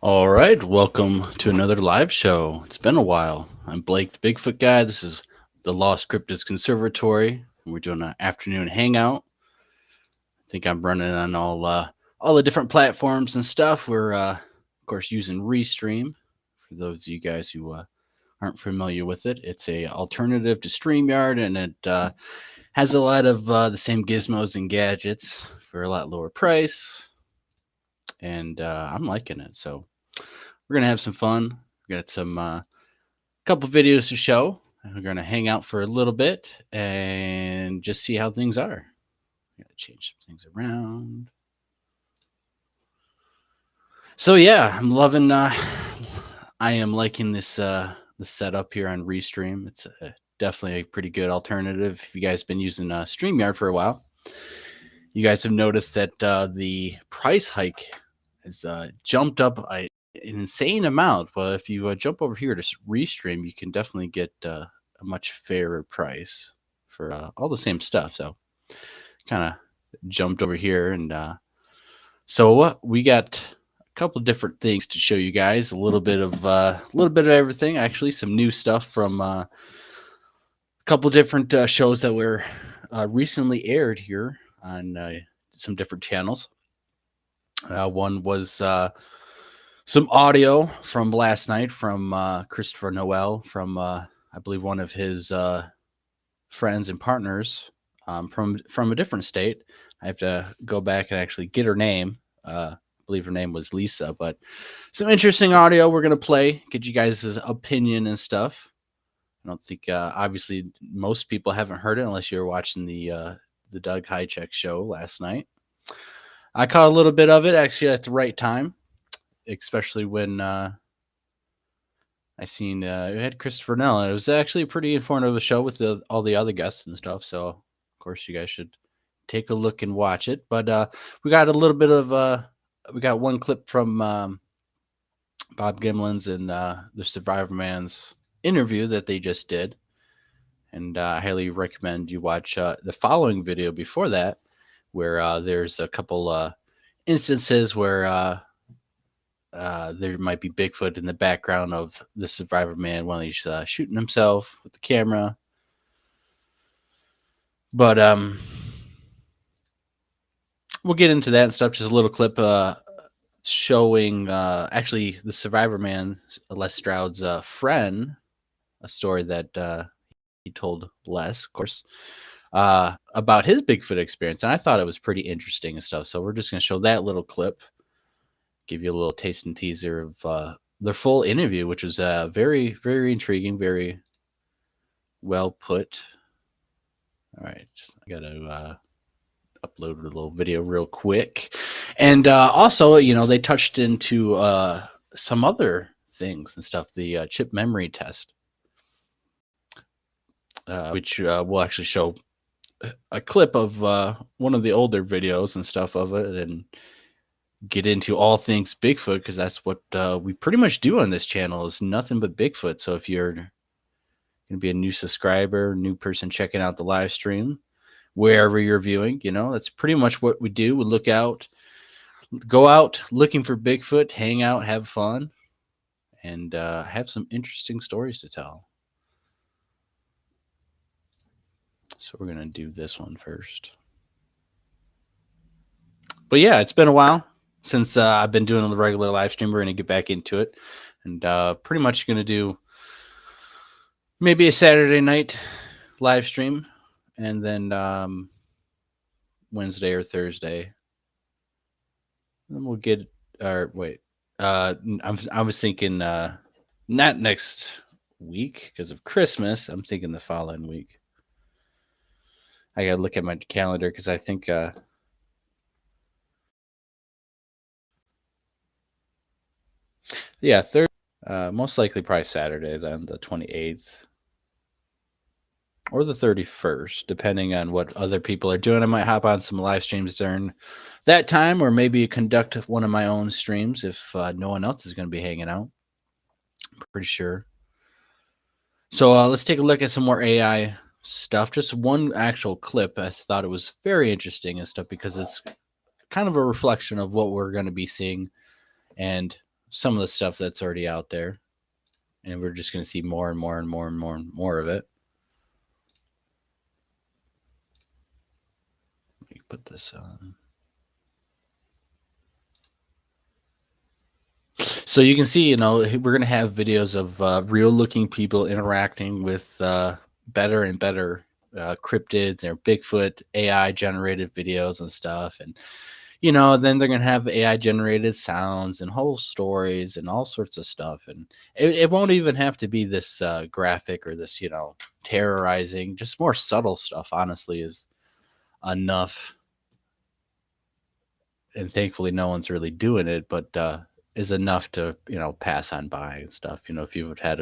All right, welcome to another live show. It's been a while. I'm Blake, the Bigfoot guy. This is the Lost Cryptids Conservatory. We're doing an afternoon hangout. I think I'm running on all the different platforms and stuff. We're of course using Restream. For those of you guys who aren't familiar with it, it's a alternative to StreamYard, and it has a lot of the same gizmos and gadgets for a lot lower price. And I'm liking it. So we're gonna have some fun. We got some couple videos to show. And we're gonna hang out for a little bit and just see how things are. Gotta change some things around. So yeah, I'm loving. I am liking this the setup here on Restream. It's definitely a pretty good alternative. If you guys been using StreamYard for a while, you guys have noticed that the price hike has jumped up an insane amount. But if you jump over here to Restream, you can definitely get a much fairer price for all the same stuff. So kind of jumped over here, and so we got a couple of different things to show you guys. A little bit of everything. Actually, some new stuff from a couple of different shows that were recently aired here on some different channels. One was some audio from last night from Christopher Noel from I believe one of his friends and partners from a different state. I have to go back and actually get her name. I believe her name was Lisa, but some interesting audio we're gonna play, get you guys' opinion and stuff. I don't think obviously most people haven't heard it unless you were watching the Doug Highcheck show last night. I caught a little bit of it actually at the right time, especially when I seen it had Christopher Nell, and it was actually a pretty informative show with all the other guests and stuff. So, of course, you guys should take a look and watch it. But we got a little bit of we got one clip from Bob Gimlin's and the Survivor Man's interview that they just did, and I highly recommend you watch the following video before that, where there's a couple instances where there might be Bigfoot in the background of the Survivor Man while he's shooting himself with the camera. But we'll get into that and stuff. Just a little clip showing actually the Survivor Man, Les Stroud's friend, a story that he told Les, of course, about his Bigfoot experience. And I thought it was pretty interesting and stuff. So we're just going to show that little clip, give you a little taste and teaser of their full interview, which was very, very intriguing, very well put. All right, I got to upload a little video real quick. And also, they touched into some other things and stuff, the chip memory test, which will actually show a clip of one of the older videos and stuff of it, and get into all things Bigfoot, because that's what we pretty much do on this channel, is nothing but Bigfoot. So if you're going to be a new subscriber, new person checking out the live stream, wherever you're viewing, that's pretty much what we do. We go out looking for Bigfoot, hang out, have fun, and have some interesting stories to tell. So we're going to do this one first. But yeah, it's been a while since I've been doing the regular live stream. We're going to get back into it, and pretty much going to do maybe a Saturday night live stream, and then Wednesday or Thursday. Then we'll get. Or wait, I was thinking not next week because of Christmas. I'm thinking the following week. I gotta look at my calendar because I think. Yeah, most likely probably Saturday, then the 28th or the 31st, depending on what other people are doing. I might hop on some live streams during that time, or maybe conduct one of my own streams if no one else is going to be hanging out. I'm pretty sure. So let's take a look at some more AI stuff. Just one actual clip. I thought it was very interesting and stuff because it's kind of a reflection of what we're going to be seeing. And some of the stuff that's already out there, and we're just going to see more and more and more and more and more of it. Let me put this on. So you can see, we're going to have videos of real looking people interacting with better and better cryptids or Bigfoot AI generated videos and stuff. And, then they're going to have AI generated sounds and whole stories and all sorts of stuff. And it won't even have to be this graphic or this, terrorizing, just more subtle stuff, honestly, is enough. And thankfully no one's really doing it, but is enough to pass on by and stuff. If you had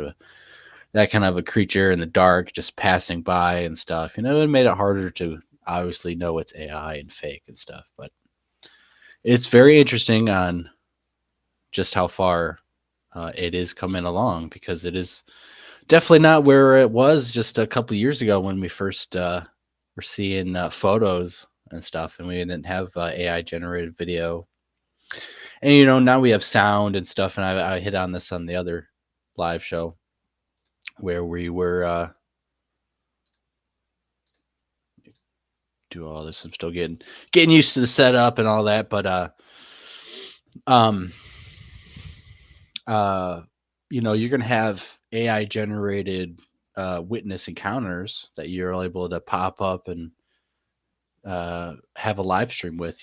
that kind of a creature in the dark just passing by and stuff, it made it harder to obviously know it's AI and fake and stuff. But it's very interesting on just how far it is coming along, because it is definitely not where it was just a couple years ago when we first were seeing photos and stuff, and we didn't have AI generated video. And now we have sound and stuff, and I hit on this on the other live show where we were do all this. I'm still getting used to the setup and all that, but you're gonna have AI generated witness encounters that you're able to pop up and have a live stream with,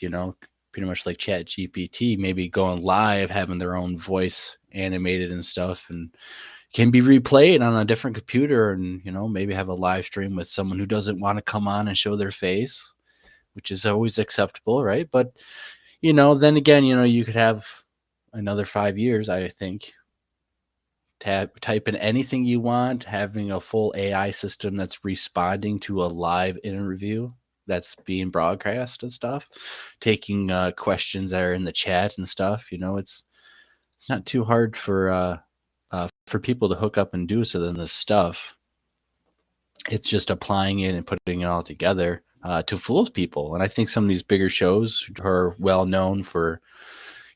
pretty much like Chat GPT, maybe going live, having their own voice animated and stuff, and can be replayed on a different computer, and maybe have a live stream with someone who doesn't want to come on and show their face, which is always acceptable, right? But then again, you could have another 5 years, I think, type in anything you want, having a full AI system that's responding to a live interview that's being broadcast and stuff, taking questions that are in the chat and stuff. It's not too hard for people to hook up and do so. Then this stuff, it's just applying it and putting it all together to fool people. And I think some of these bigger shows are well known for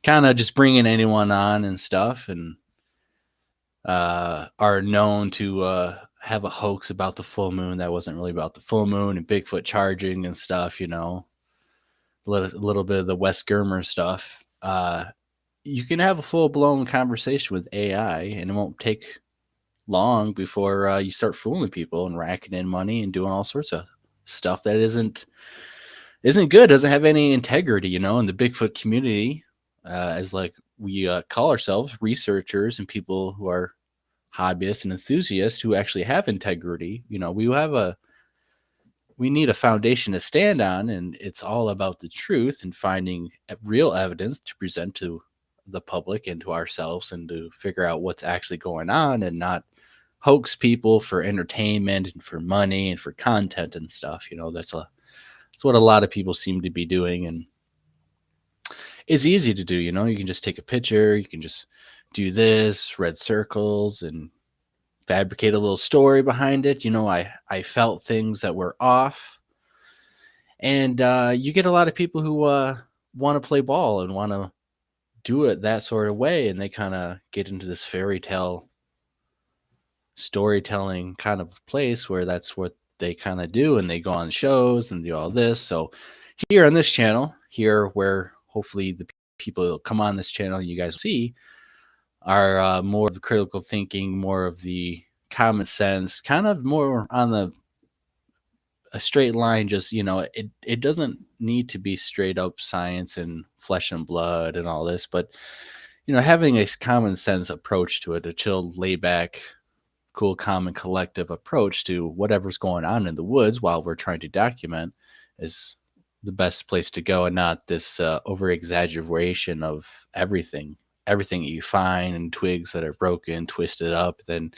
kind of just bringing anyone on and stuff, and are known to have a hoax about the full moon that wasn't really about the full moon, and Bigfoot charging and stuff, a little bit of the Wes Germer stuff. You can have a full-blown conversation with AI, and it won't take long before you start fooling people and racking in money and doing all sorts of stuff that isn't good, doesn't have any integrity, in the Bigfoot community. As like we call ourselves researchers and people who are hobbyists and enthusiasts who actually have integrity. We need a foundation to stand on, and it's all about the truth and finding real evidence to present to the public and to ourselves, and to figure out what's actually going on, and not hoax people for entertainment and for money and for content and stuff. That's what a lot of people seem to be doing, and it's easy to do. You can just take a picture, you can just do this, red circles, and fabricate a little story behind it. I felt things that were off, and you get a lot of people who want to play ball and want to do it that sort of way, and they kind of get into this fairy tale storytelling kind of place where that's what they kind of do, and they go on shows and do all this. So here on this channel, here where hopefully the people that come on this channel, you guys will see, are more of the critical thinking, more of the common sense, kind of more on a straight line. Just it doesn't need to be straight up science and flesh and blood and all this, but having a common sense approach to it, a chill, laid back, cool, calm, and collective approach to whatever's going on in the woods while we're trying to document, is the best place to go, and not this over exaggeration of everything you find, and twigs that are broken, twisted up, then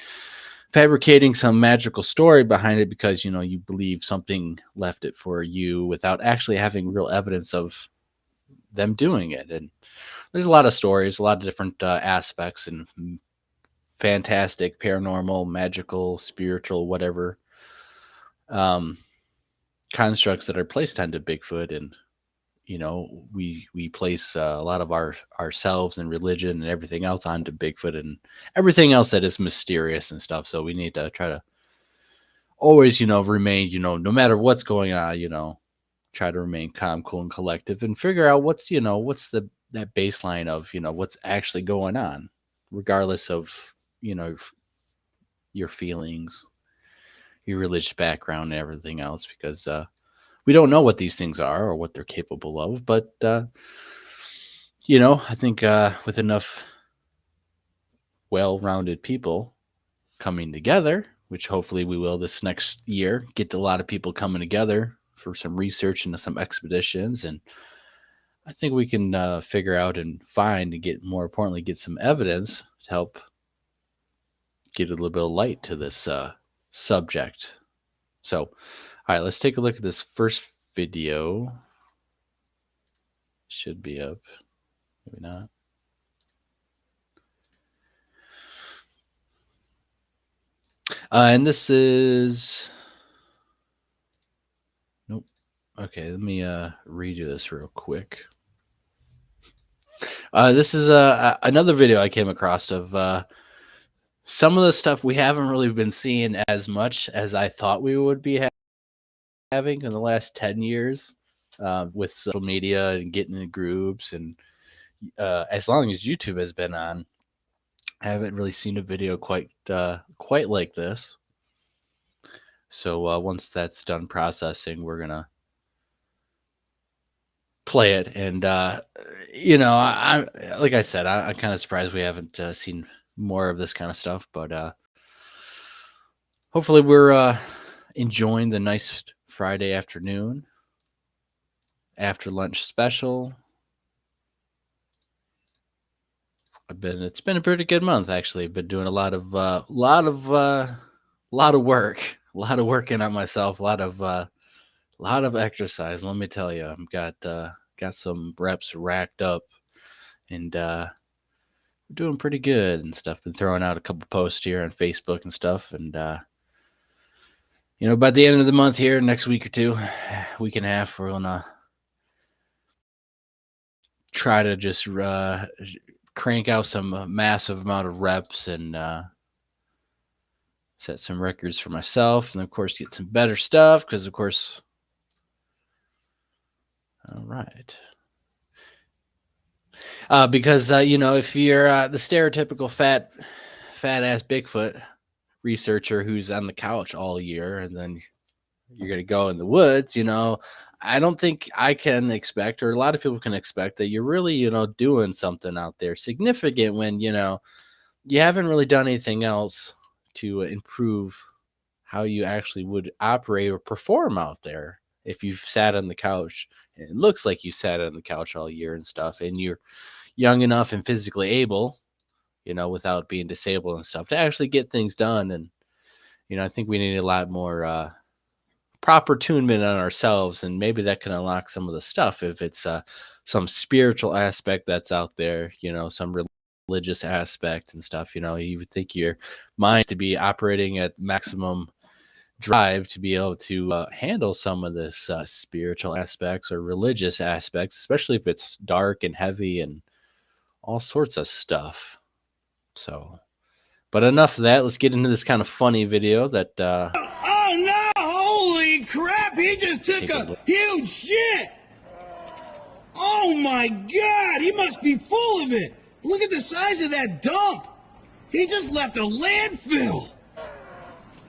fabricating some magical story behind it because you believe something left it for you, without actually having real evidence of them doing it. And there's a lot of stories, a lot of different aspects, and fantastic, paranormal, magical, spiritual, whatever constructs that are placed onto Bigfoot, and we place a lot of ourselves and religion and everything else onto Bigfoot and everything else that is mysterious and stuff. So we need to try to always, remain, no matter what's going on, try to remain calm, cool, and collective, and figure out what's that baseline of what's actually going on, regardless of your feelings, your religious background, and everything else, because we don't know what these things are or what they're capable of. But I think with enough well-rounded people coming together, which hopefully we will this next year, get a lot of people coming together for some research into some expeditions, and I think we can figure out and find and more importantly, get some evidence to help get a little bit of light to this subject. So, all right, let's take a look at this first video. Should be up, maybe not. And this is, nope. Okay, let me redo this real quick. This is another video I came across of some of the stuff we haven't really been seeing as much as I thought we would be having in the last 10 years with social media and getting in groups. And as long as YouTube has been on, I haven't really seen a video quite like this. So once that's done processing, we're going to play it. And, I like I said, I'm kind of surprised we haven't seen more of this kind of stuff. But hopefully we're enjoying the nice Friday afternoon after lunch special. It's been a pretty good month, actually. Been doing a lot of working on myself, a lot of exercise. Let me tell you, I've got some reps racked up, and we're doing pretty good and stuff. Been throwing out a couple posts here on Facebook and stuff, and by the end of the month here, next week or two, week and a half, we're gonna try to just crank out some massive amount of reps and set some records for myself, and of course get some better stuff, because of course, all right, because if you're the stereotypical fat ass Bigfoot researcher who's on the couch all year, and then you're gonna go in the woods, I don't think I can expect, or a lot of people can expect, that you're really doing something out there significant when you haven't really done anything else to improve how you actually would operate or perform out there. If you've sat on the couch, and it looks like you sat on the couch all year and stuff, and you're young enough and physically able, without being disabled and stuff, to actually get things done. And I think we need a lot more proper tunement on ourselves, and maybe that can unlock some of the stuff if it's some spiritual aspect that's out there, some religious aspect and stuff. You would think your mind to be operating at maximum drive to be able to handle some of this spiritual aspects or religious aspects, especially if it's dark and heavy and all sorts of stuff. So, but enough of that. Let's get into this kind of funny video that oh no, holy crap, he just took a huge shit. Oh my god, he must be full of it. Look at the size of that dump. He just left a landfill.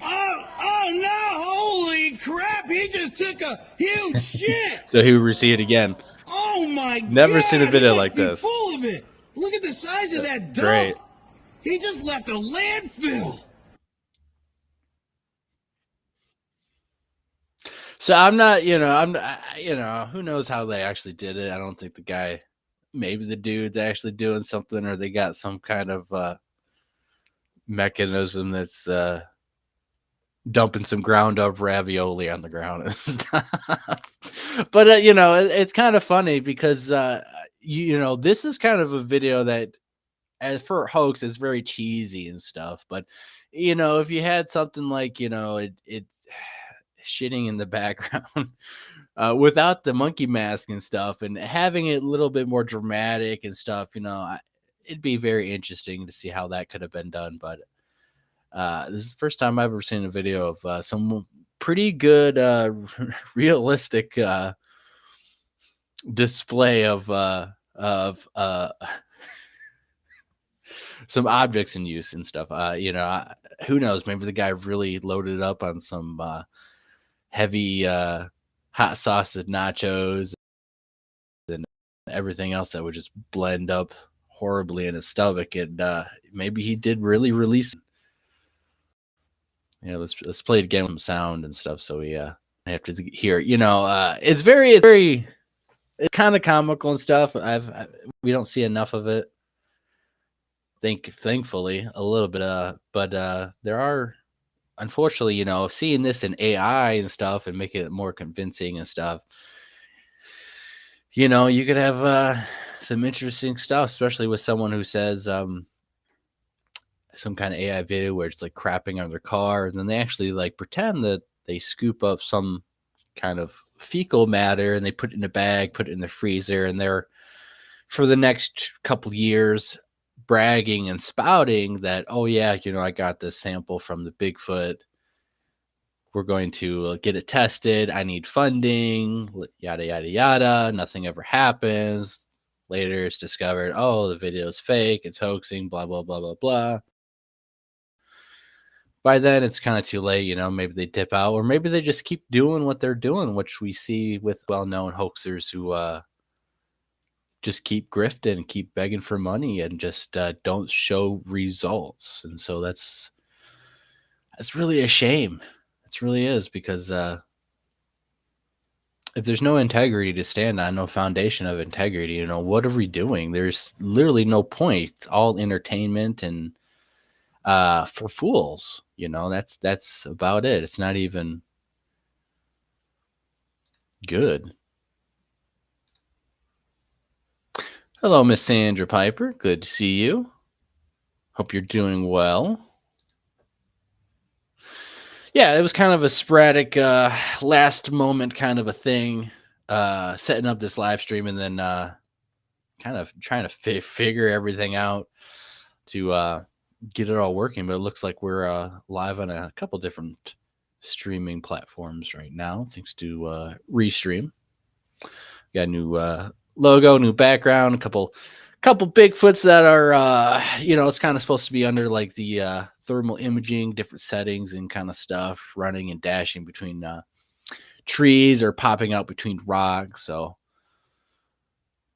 Oh no, holy crap, he just took a huge shit. So he would receive it again. Oh my god, never seen a video like this. Full of it. Look at the size of that dump. Great. He just left a landfill. So I'm not, who knows how they actually did it. I don't think the guy, maybe the dude's actually doing something, or they got some kind of mechanism that's dumping some ground up ravioli on the ground and stuff. But it's kind of funny because this is kind of a video that, as for hoax, is very cheesy and stuff. But if you had something like it shitting in the background without the monkey mask and stuff, and having it a little bit more dramatic and stuff. It'd be very interesting to see how that could have been done. But this is the first time I've ever seen a video of some pretty good realistic display of some objects in use and stuff. Who knows? Maybe the guy really loaded up on some heavy hot sauce and nachos and everything else that would just blend up horribly in his stomach. And maybe he did really release. Let's play it again with some sound and stuff. So we have to hear. It's very it's kind of comical and stuff. We don't see enough of it. Thankfully, a little bit. But there are, unfortunately, seeing this in AI and stuff and making it more convincing and stuff. You could have some interesting stuff, especially with someone who says some kind of AI video where it's like crapping on their car, and then they actually like pretend that they scoop up some kind of fecal matter and they put it in a bag, put it in the freezer, and they're for the next couple years bragging and spouting that, oh yeah, I got this sample from the Bigfoot. We're going to get it tested. I need funding, yada, yada, yada. Nothing ever happens. Later it's discovered, oh, the video is fake. It's hoaxing, blah, blah, blah, blah, blah. By then it's kind of too late, maybe they dip out, or maybe they just keep doing what they're doing, which we see with well-known hoaxers who just keep grifting and keep begging for money and just don't show results. And so that's really a shame. It really is, because if there's no integrity to stand on, no foundation of integrity, what are we doing? There's literally no point. It's all entertainment and for fools. That's about it. It's not even good. Hello, Miss Sandra Piper. Good to see you. Hope you're doing well. Yeah, it was kind of a sporadic last moment kind of a thing, setting up this live stream and then kind of trying to figure everything out to get it all working. But it looks like we're live on a couple different streaming platforms right now, thanks to Restream. Got a new logo, new background, a couple Bigfoots that are it's kind of supposed to be under like the thermal imaging, different settings and kind of stuff, running and dashing between trees or popping out between rocks. So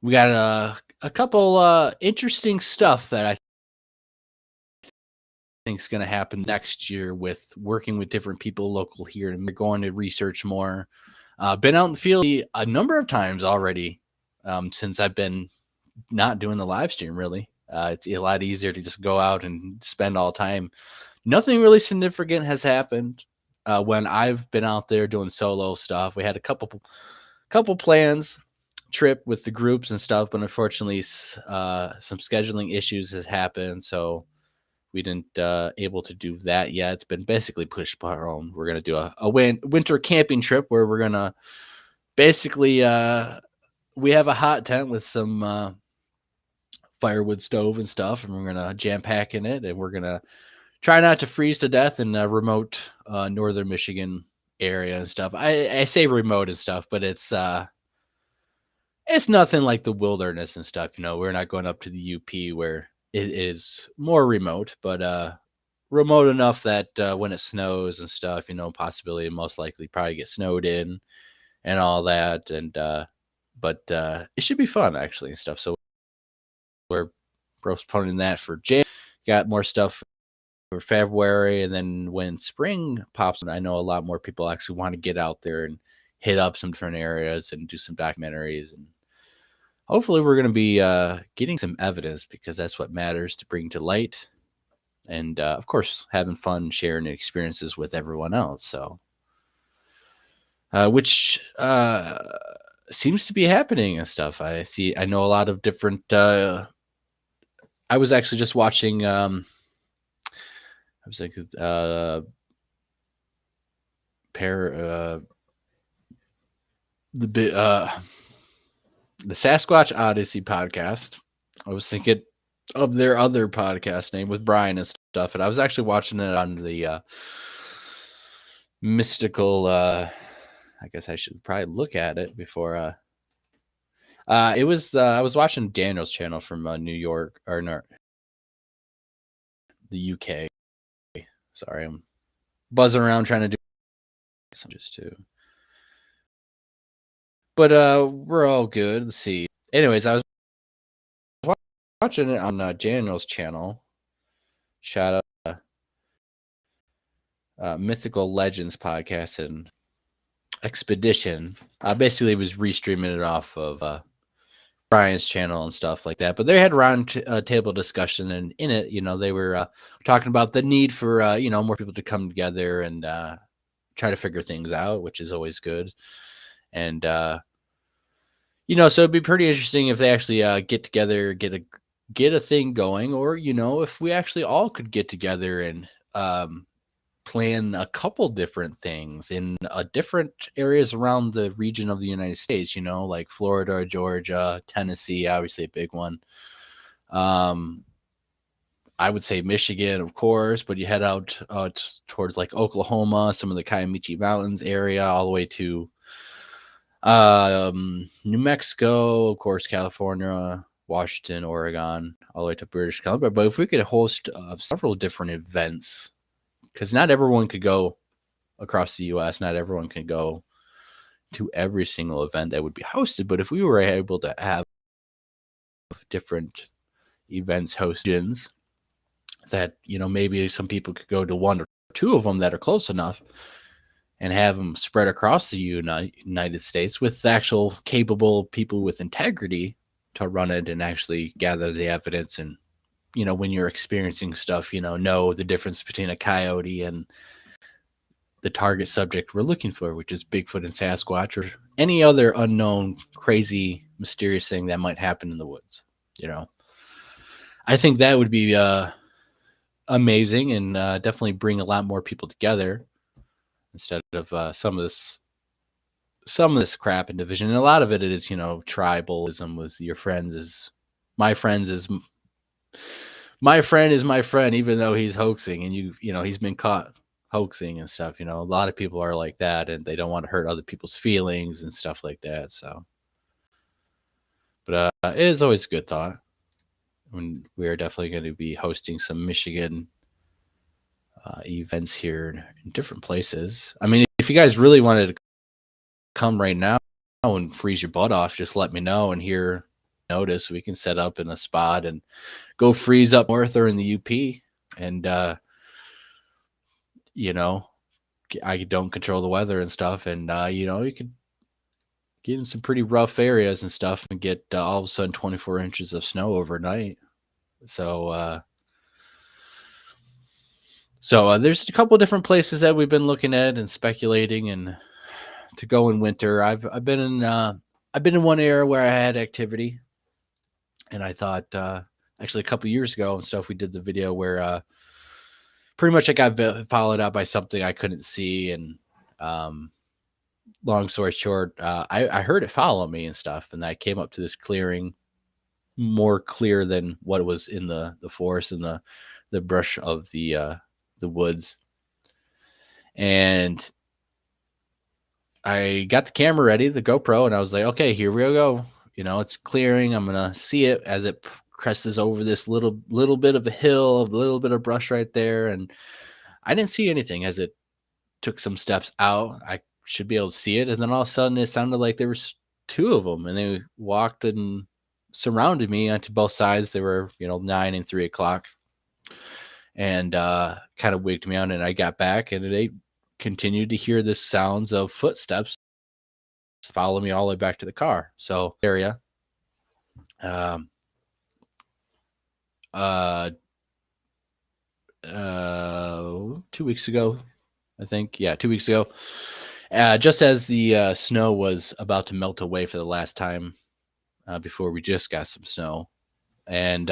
we got a couple interesting stuff that I think is going to happen next year with working with different people local here, and we're going to research more. Been out in the field a number of times already since I've been not doing the live stream. Really, it's a lot easier to just go out and spend all time. Nothing really significant has happened when I've been out there doing solo stuff. We had a couple plans, trip with the groups and stuff, but unfortunately some scheduling issues has happened, so we didn't able to do that yet. It's been basically pushed by our own. We're gonna do a winter camping trip where we're gonna basically we have a hot tent with some firewood stove and stuff, and we're gonna jam pack in it, and we're gonna try not to freeze to death in a remote northern Michigan area and stuff. I say remote and stuff, but it's nothing like the wilderness and stuff. We're not going up to the UP where it is more remote, but remote enough that when it snows and stuff, possibility most likely probably get snowed in and all that. And but it should be fun actually and stuff. So we're postponing that for January. Got more stuff for February, and then when spring pops, I know a lot more people actually want to get out there and hit up some different areas and do some documentaries, and hopefully we're going to be getting some evidence, because that's what matters to bring to light, and of course having fun sharing experiences with everyone else. So which seems to be happening and stuff. I know a lot of different I was actually just watching I was like the Sasquatch Odyssey podcast. I was thinking of their other podcast name with Brian and stuff, and I was actually watching it on the mystical. I guess I should probably look at it before. It was I was watching Daniel's channel from New York or no, the UK. Sorry, I'm buzzing around trying to do just to. But we're all good. Let's see. Anyways, I was watching it on Daniel's channel. Shout out Mythical Legends podcast and Expedition. Basically, was restreaming it off of Brian's channel and stuff like that. But they had round table discussion, and in it, they were talking about the need for more people to come together and try to figure things out, which is always good. And so it'd be pretty interesting if they actually get together, get a thing going, or if we actually all could get together and plan a couple different things in different areas around the region of the United States, like Florida, Georgia, Tennessee, obviously a big one. I would say Michigan, of course, but you head out towards like Oklahoma, some of the Kiamichi Mountains area, all the way to New Mexico, of course, California, Washington, Oregon, all the way to British Columbia. But if we could host several different events, because not everyone could go across the U.S., not everyone can go to every single event that would be hosted. But if we were able to have different events hosted, that maybe some people could go to one or two of them that are close enough, and have them spread across the United States with actual capable people with integrity to run it and actually gather the evidence. And when you're experiencing stuff, know the difference between a coyote and the target subject we're looking for, which is Bigfoot and Sasquatch or any other unknown, crazy, mysterious thing that might happen in the woods. I think that would be amazing and definitely bring a lot more people together instead of some of this crap and division. And a lot of it is, tribalism with your friends is my friends is my friend is my friend, even though he's hoaxing and he's been caught hoaxing and stuff. A lot of people are like that and they don't want to hurt other people's feelings and stuff like that. So, but it is always a good thought. When we are definitely going to be hosting some Michigan events here in different places. I mean, if you guys really wanted to come right now and freeze your butt off, just let me know and hear notice. We can set up in a spot and go freeze up north or in the UP. And, I don't control the weather and stuff. And, you could get in some pretty rough areas and stuff and get all of a sudden 24 inches of snow overnight. So there's a couple of different places that we've been looking at and speculating and to go in winter. I've been in one area where I had activity, and I thought actually a couple years ago and stuff we did the video where pretty much I got followed out by something I couldn't see, and long story short, I heard it follow me and stuff, and I came up to this clearing more clear than what was in the forest and the brush of the woods. And I got the camera ready, the GoPro, and I was like, okay, here we go. It's clearing. I'm going to see it as it crests over this little bit of a hill, a little bit of brush right there. And I didn't see anything as it took some steps out. I should be able to see it. And then all of a sudden it sounded like there was two of them, and they walked and surrounded me onto both sides. They were, 9 and 3 o'clock, and kind of wigged me out. And I got back, and they continued to hear the sounds of footsteps follow me all the way back to the car. So area, 2 weeks ago, I think. Yeah, 2 weeks ago, just as the snow was about to melt away for the last time before we just got some snow, and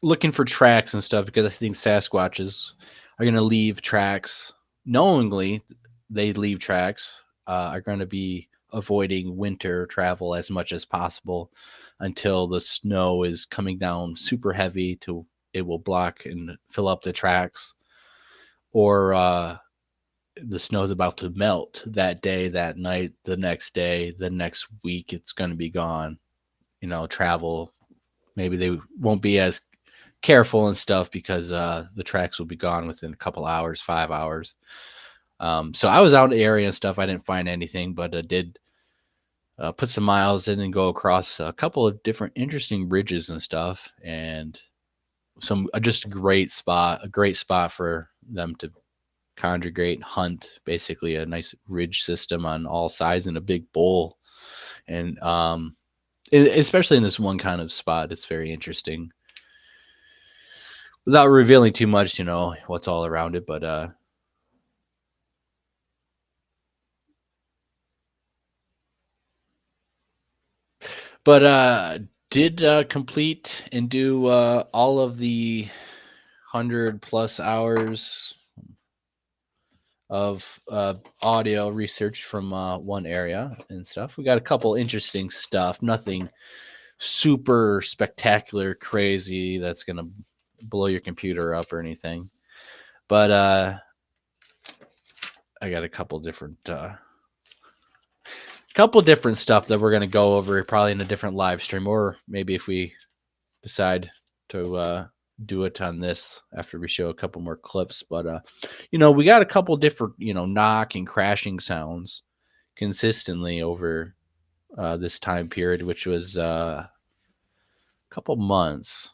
looking for tracks and stuff, because I think Sasquatches are going to leave tracks knowingly. They leave tracks, are going to be avoiding winter travel as much as possible until the snow is coming down super heavy to it will block and fill up the tracks, or the snow's about to melt that day, that night, the next day, the next week, it's going to be gone. Travel, maybe they won't be as careful and stuff because the tracks will be gone within a couple hours, 5 hours. So I was out in the area and stuff. I didn't find anything, but I did put some miles in and go across a couple of different interesting bridges and stuff, and some just a great spot for them to congregate, hunt, basically a nice ridge system on all sides in a big bowl. And especially in this one kind of spot, it's very interesting. Without revealing too much, what's all around it, but did complete and do all of the 100+ hours of audio research from one area and stuff. We got a couple interesting stuff, nothing super spectacular, crazy that's gonna blow your computer up or anything, but I got a couple different stuff that we're gonna go over probably in a different live stream, or maybe if we decide to do it on this after we show a couple more clips. But we got a couple different knock and crashing sounds consistently over this time period, which was a couple months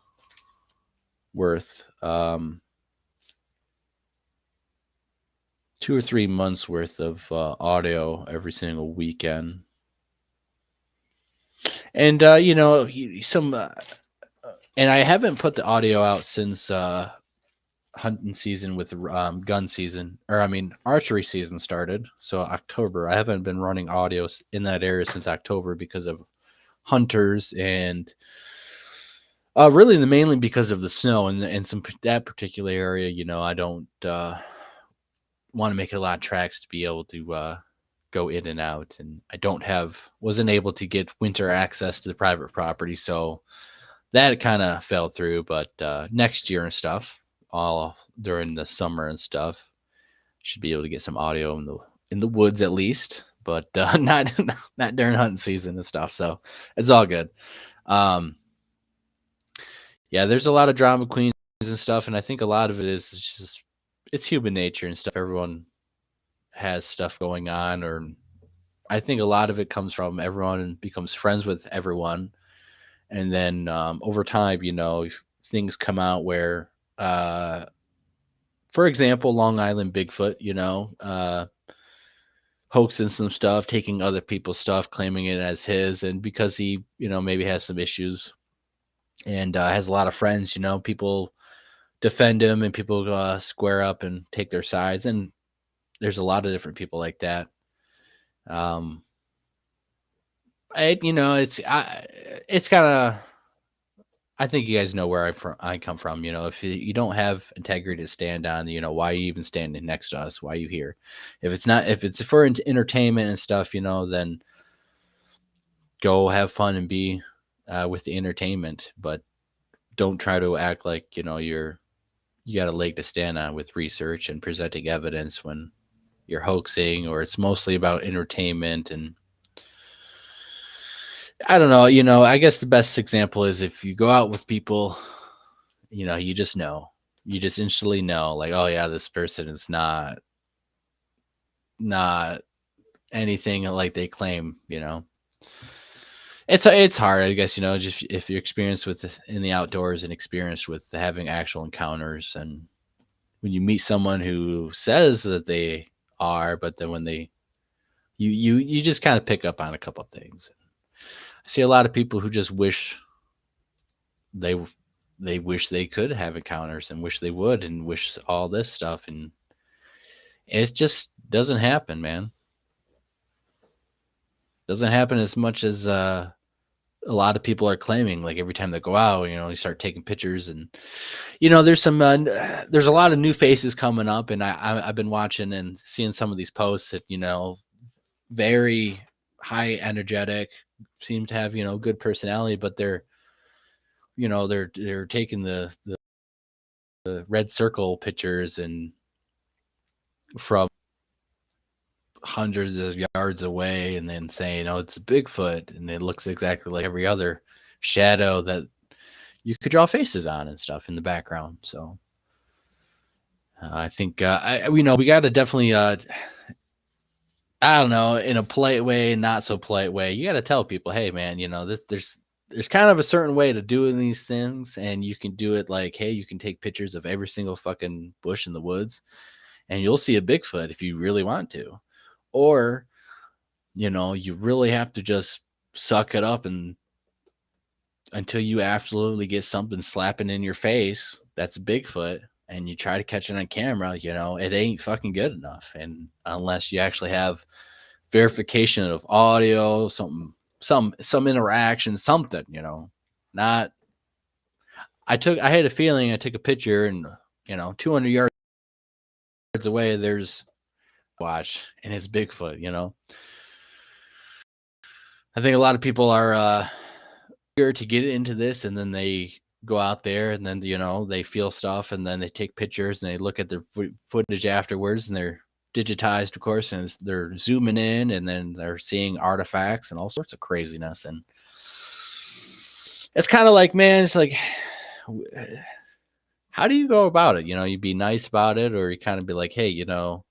worth, 2 or 3 months worth of audio every single weekend. And some and I haven't put the audio out since hunting season with gun season, or archery season started. So October. I haven't been running audio in that area since October because of hunters, and really mainly because of the snow and some that particular area. I don't want to make a lot of tracks to be able to go in and out, and I wasn't able to get winter access to the private property, so that kind of fell through. But next year and stuff, all during the summer and stuff, should be able to get some audio in the woods at least, but not during hunting season and stuff. So it's all good. Yeah, there's a lot of drama queens and stuff, and I think a lot of it is just it's human nature and stuff. Everyone has stuff going on, or I think a lot of it comes from everyone becomes friends with everyone. And then over time, things come out where, for example, Long Island Bigfoot, hoaxing some stuff, taking other people's stuff, claiming it as his. And because he, maybe has some issues and has a lot of friends, people defend him and people square up and take their sides. And there's a lot of different people like that. It's kind of, I think you guys know where I come from. If you don't have integrity to stand on, why are you even standing next to us? Why are you here? If it's for entertainment and stuff, then go have fun and be with the entertainment, but don't try to act like, you got a leg to stand on with research and presenting evidence when you're hoaxing, or it's mostly about entertainment. And I don't know, I guess the best example is if you go out with people, you just instantly know, like, oh yeah, this person is not anything like they claim. It's hard, I guess, just if you're experienced with in the outdoors and experienced with having actual encounters, and when you meet someone who says that they are, but then when you just kind of pick up on a couple of things. I see a lot of people who just wish they wish they could have encounters and wish they would and wish all this stuff, and it just doesn't happen, man. Doesn't happen as much as a lot of people are claiming. Like every time they go out, you start taking pictures, and there's a lot of new faces coming up, and I've been watching and seeing some of these posts that very high energetic, seem to have, good personality, but they're taking the red circle pictures and from hundreds of yards away and then saying, "Oh, it's a Bigfoot," and it looks exactly like every other shadow that you could draw faces on and stuff in the background. So I think we got to definitely I don't know, in a polite way, not so polite way. You got to tell people, "Hey, man, there's kind of a certain way to doing these things, and you can do it like, hey, you can take pictures of every single fucking bush in the woods, and you'll see a Bigfoot if you really want to, or you really have to just suck it up and until you absolutely get something slapping in your face that's Bigfoot and you try to catch it on camera, it ain't fucking good enough. And unless you actually have verification of audio, some interaction, something, not I had a feeling I took a picture and 200 yards away there's watch and it's Bigfoot. I think a lot of people are eager to get into this, and then they go out there, and then they feel stuff, and then they take pictures, and they look at their footage afterwards, and they're digitized, of course, and they're zooming in, and then they're seeing artifacts and all sorts of craziness, and it's kind of like, man, it's like, how do you go about it? You be nice about it, or you kind of be like, hey, a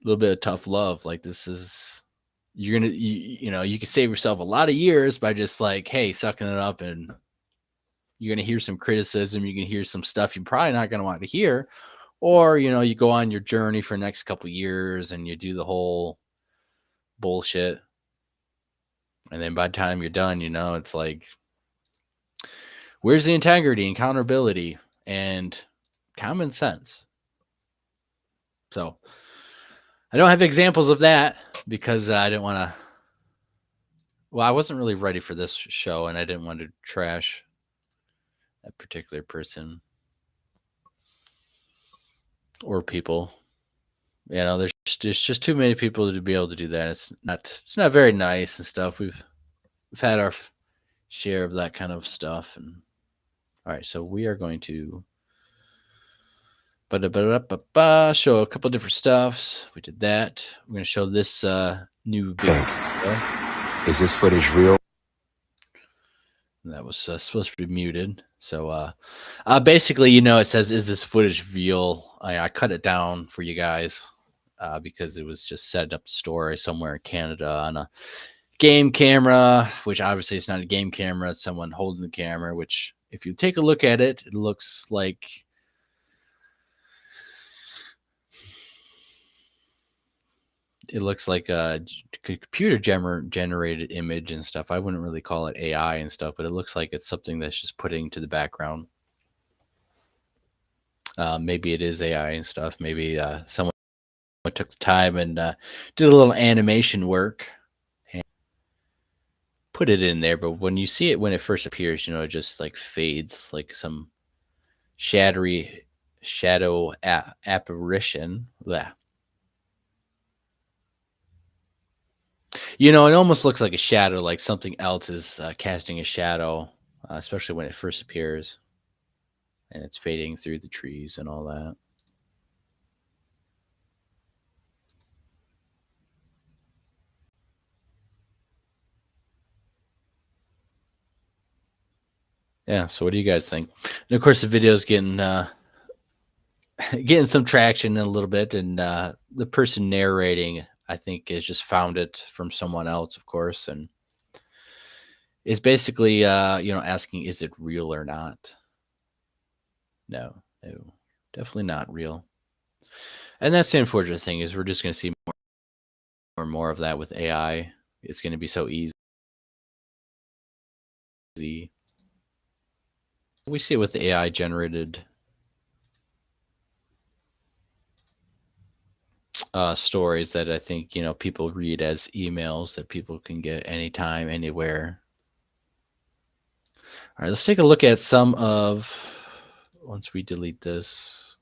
little bit of tough love, like this is. You're gonna, you can save yourself a lot of years by just like, hey, sucking it up, and you're gonna hear some criticism. You can hear some stuff you're probably not gonna want to hear, or you go on your journey for the next couple of years and you do the whole bullshit, and then by the time you're done, it's like, where's the integrity and accountability and common sense? So I don't have examples of that because I didn't want to. Well, I wasn't really ready for this show, and I didn't want to trash that particular person or people. There's just too many people to be able to do that. It's not very nice and stuff. We've had our share of that kind of stuff. And all right, so we are going to show a couple different stuffs. We did that. We're going to show this new big. Is this footage real? And that was supposed to be muted. So basically, it says, "Is this footage real?" I cut it down for you guys because it was just setting up the story somewhere in Canada on a game camera, which obviously it's not a game camera. It's someone holding the camera, which if you take a look at it, it looks like a computer generated image and stuff. I wouldn't really call it AI and stuff, but it looks like it's something that's just putting to the background. Maybe it is AI and stuff. Maybe someone took the time and did a little animation work and put it in there. But when you see it, when it first appears, it just like fades, like some shadow apparition. Blah. It almost looks like a shadow, like something else is casting a shadow, especially when it first appears and it's fading through the trees and all that. Yeah, so what do you guys think? And of course, the video's getting getting some traction in a little bit, and the person narrating, I think, has just found it from someone else, of course, and it's basically asking, is it real or not? No, definitely not real. And that's the unfortunate thing, is we're just going to see more and more of that with AI. It's going to be so easy. We see it with the AI generated stories that I think people read as emails that people can get anytime, anywhere. All right, let's take a look at some of, once we delete this.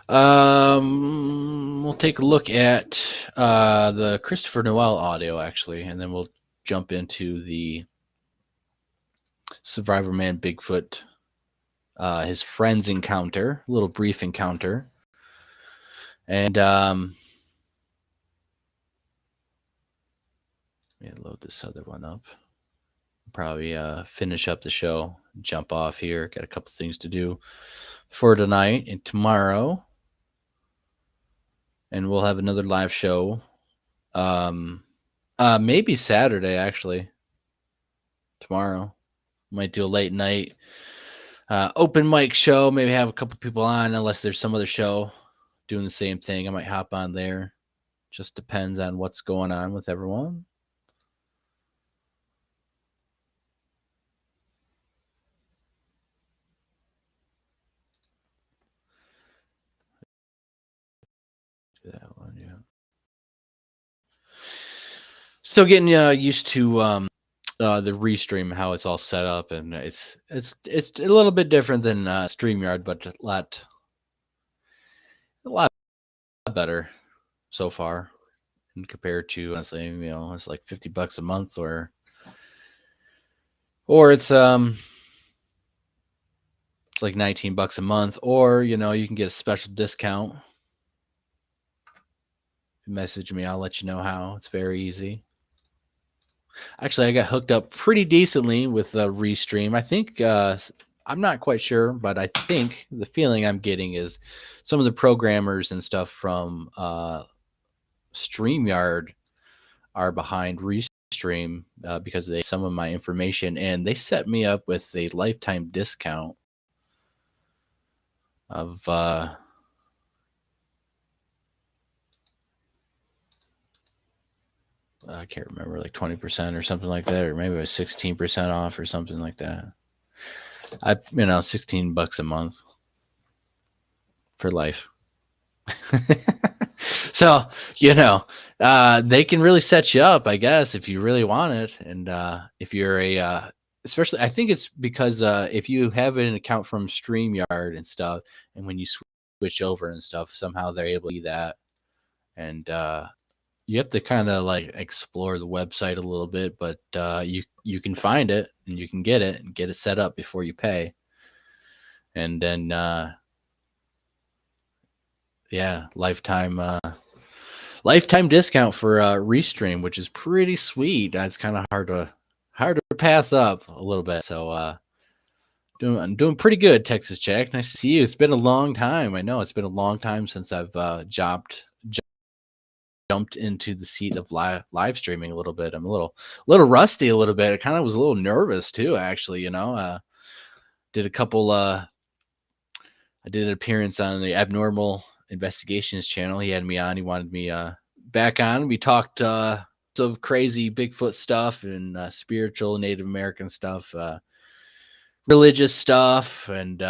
We'll take a look at the Christopher Noel audio actually, and then we'll jump into the Survivor Man Bigfoot, his friends encounter, a little brief encounter, and load this other one up. Probably finish up the show, jump off here. Got a couple things to do for tonight and tomorrow, and we'll have another live show. Maybe Saturday actually. Tomorrow, might do a late night open mic show. Maybe have a couple people on, unless there's some other show doing the same thing. I might hop on there. Just depends on what's going on with everyone. That one, yeah. Still getting used to the restream, how it's all set up, and it's a little bit different than StreamYard, but a lot better so far, and compared to, honestly, it's like $50 a month, or it's like $19 a month, or you can get a special discount. Message me, I'll let you know how. It's very easy. Actually, I got hooked up pretty decently with Restream. I think I'm not quite sure, but I think the feeling I'm getting is some of the programmers and stuff from StreamYard are behind Restream because they some of my information, and they set me up with a lifetime discount of I can't remember, like 20% or something like that, or maybe it was 16% off or something like that. $16 a month for life. So, they can really set you up, I guess, if you really want it. And if you're especially, I think it's because if you have an account from StreamYard and stuff, and when you switch over and stuff, somehow they're able to see that. And you have to kind of like explore the website a little bit, but you can find it and you can get it set up before you pay. And then, lifetime discount for Restream, which is pretty sweet. That's kind of hard to pass up a little bit. So I'm doing pretty good, Texas Jack. Nice to see you. It's been a long time. I know it's been a long time since I've jumped into the seat of live streaming a little bit. I'm a little rusty a little bit. I kind of was a little nervous too, actually. Did a couple. I did an appearance on the Abnormal Investigations channel. He had me on. He wanted me back on. We talked of crazy Bigfoot stuff and spiritual Native American stuff, religious stuff, and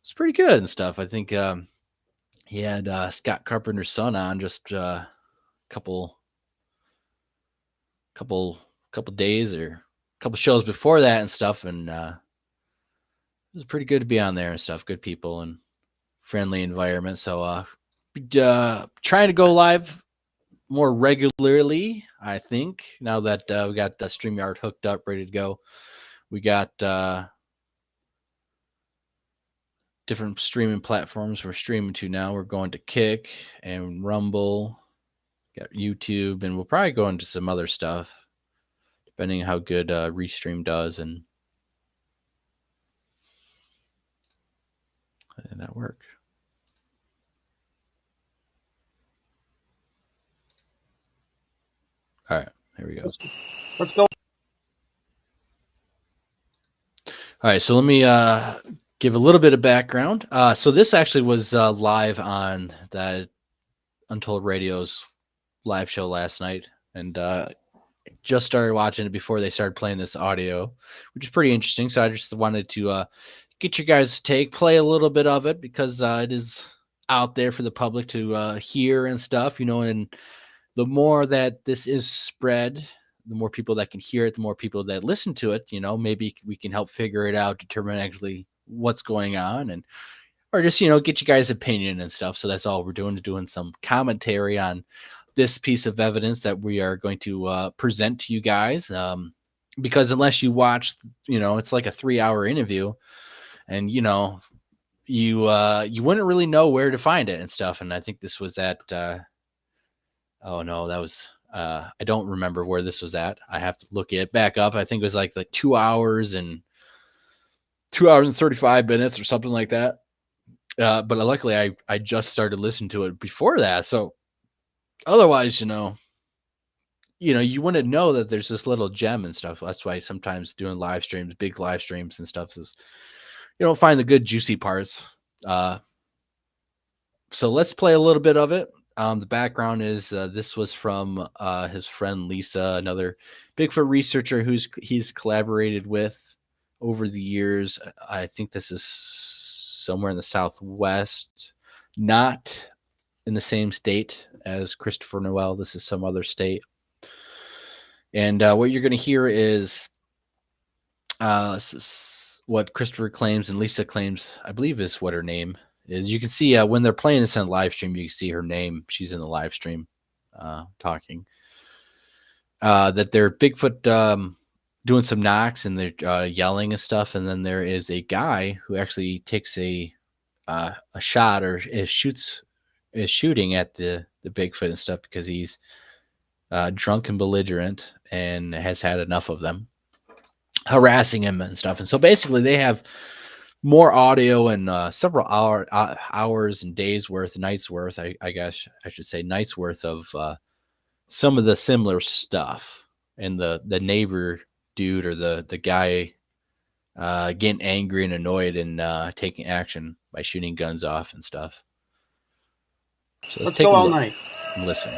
it's pretty good and stuff. I think he had Scott Carpenter's son on just a couple days or a couple shows before that and stuff, and it was pretty good to be on there and stuff. Good people and friendly environment. So trying to go live more regularly, I think, now that we got the StreamYard hooked up, ready to go. We got different streaming platforms we're streaming to now. We're going to Kick and Rumble, got YouTube, and we'll probably go into some other stuff depending on how good Restream does and that work. All right, here we go. Let's go. All right, so let me give a little bit of background. So this actually was live on that Untold Radio's live show last night, and just started watching it before they started playing this audio, which is pretty interesting. So I just wanted to get your guys' take, play a little bit of it, because it is out there for the public to hear and stuff, and the more that this is spread, the more people that can hear it, the more people that listen to it, maybe we can help figure it out, determine actually what's going on. And or just, get you guys' opinion and stuff. So that's all we're doing some commentary on this piece of evidence that we are going to present to you guys. Because unless you watch, it's like a 3-hour interview, and you wouldn't really know where to find it and stuff. And I think this was at oh no, that was I don't remember where this was at. I have to look it back up. I think it was like 2 hours and 35 minutes or something like that. But luckily I just started listening to it before that. So otherwise, you wouldn't know that there's this little gem and stuff. That's why sometimes doing live streams, big live streams and stuff, is you don't find the good juicy parts. So let's play a little bit of it. The background is this was from his friend Lisa, another Bigfoot researcher he's collaborated with over the years. I think this is somewhere in the Southwest, not in the same state as Christopher Noel. This is some other state. And what you're going to hear is what Christopher claims and Lisa claims, I believe is what her name is. You can see when they're playing this on live stream, you can see her name. She's in the live stream talking. That they're Bigfoot doing some knocks and they're yelling and stuff. And then there is a guy who actually takes a shot or is shooting at the Bigfoot and stuff because he's drunk and belligerent and has had enough of them harassing him and stuff. And so basically they have more audio and several hours and days worth, nights worth, I guess I should say nights worth of some of the similar stuff. And the neighbor dude or the guy getting angry and annoyed and taking action by shooting guns off and stuff. So let's take go a all look night and listen.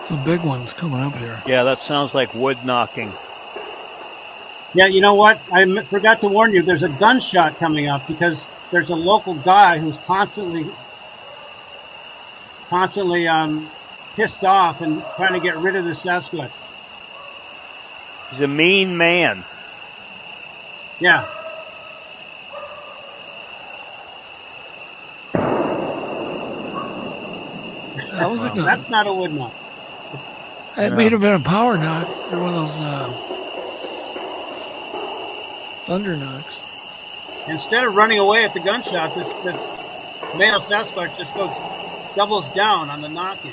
Some big ones coming up here. Yeah, that sounds like wood knocking. Yeah, you know what? I forgot to warn you. There's a gunshot coming up because there's a local guy who's constantly pissed off and trying to get rid of the Sasquatch. He's a mean man. Yeah. That was a gun. That's not a wood knock. It may have been a power knock or one of those thunder knocks. Instead of running away at the gunshot, this male Sasquatch just doubles down on the knocking.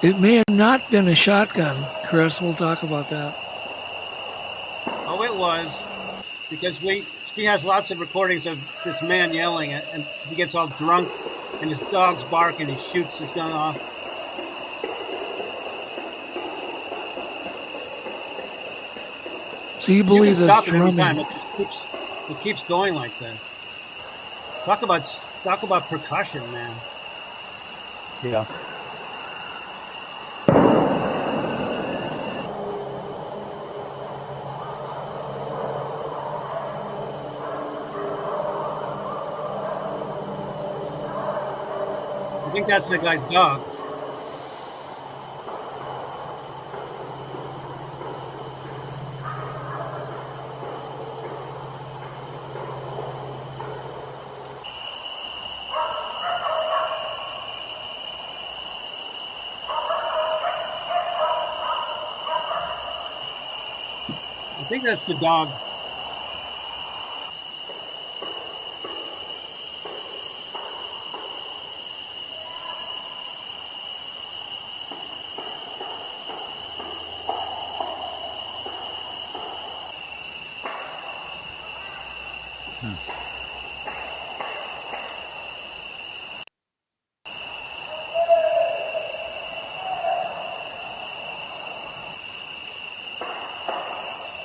It may have not been a shotgun, Chris. We'll talk about that. Oh, it was. Because she has lots of recordings of this man yelling, and he gets all drunk, and his dog's bark, and he shoots his gun off. So you believe this drumming? It keeps going like that. Talk about percussion, man. Yeah. I think that's the guy's dog. think that's the dog.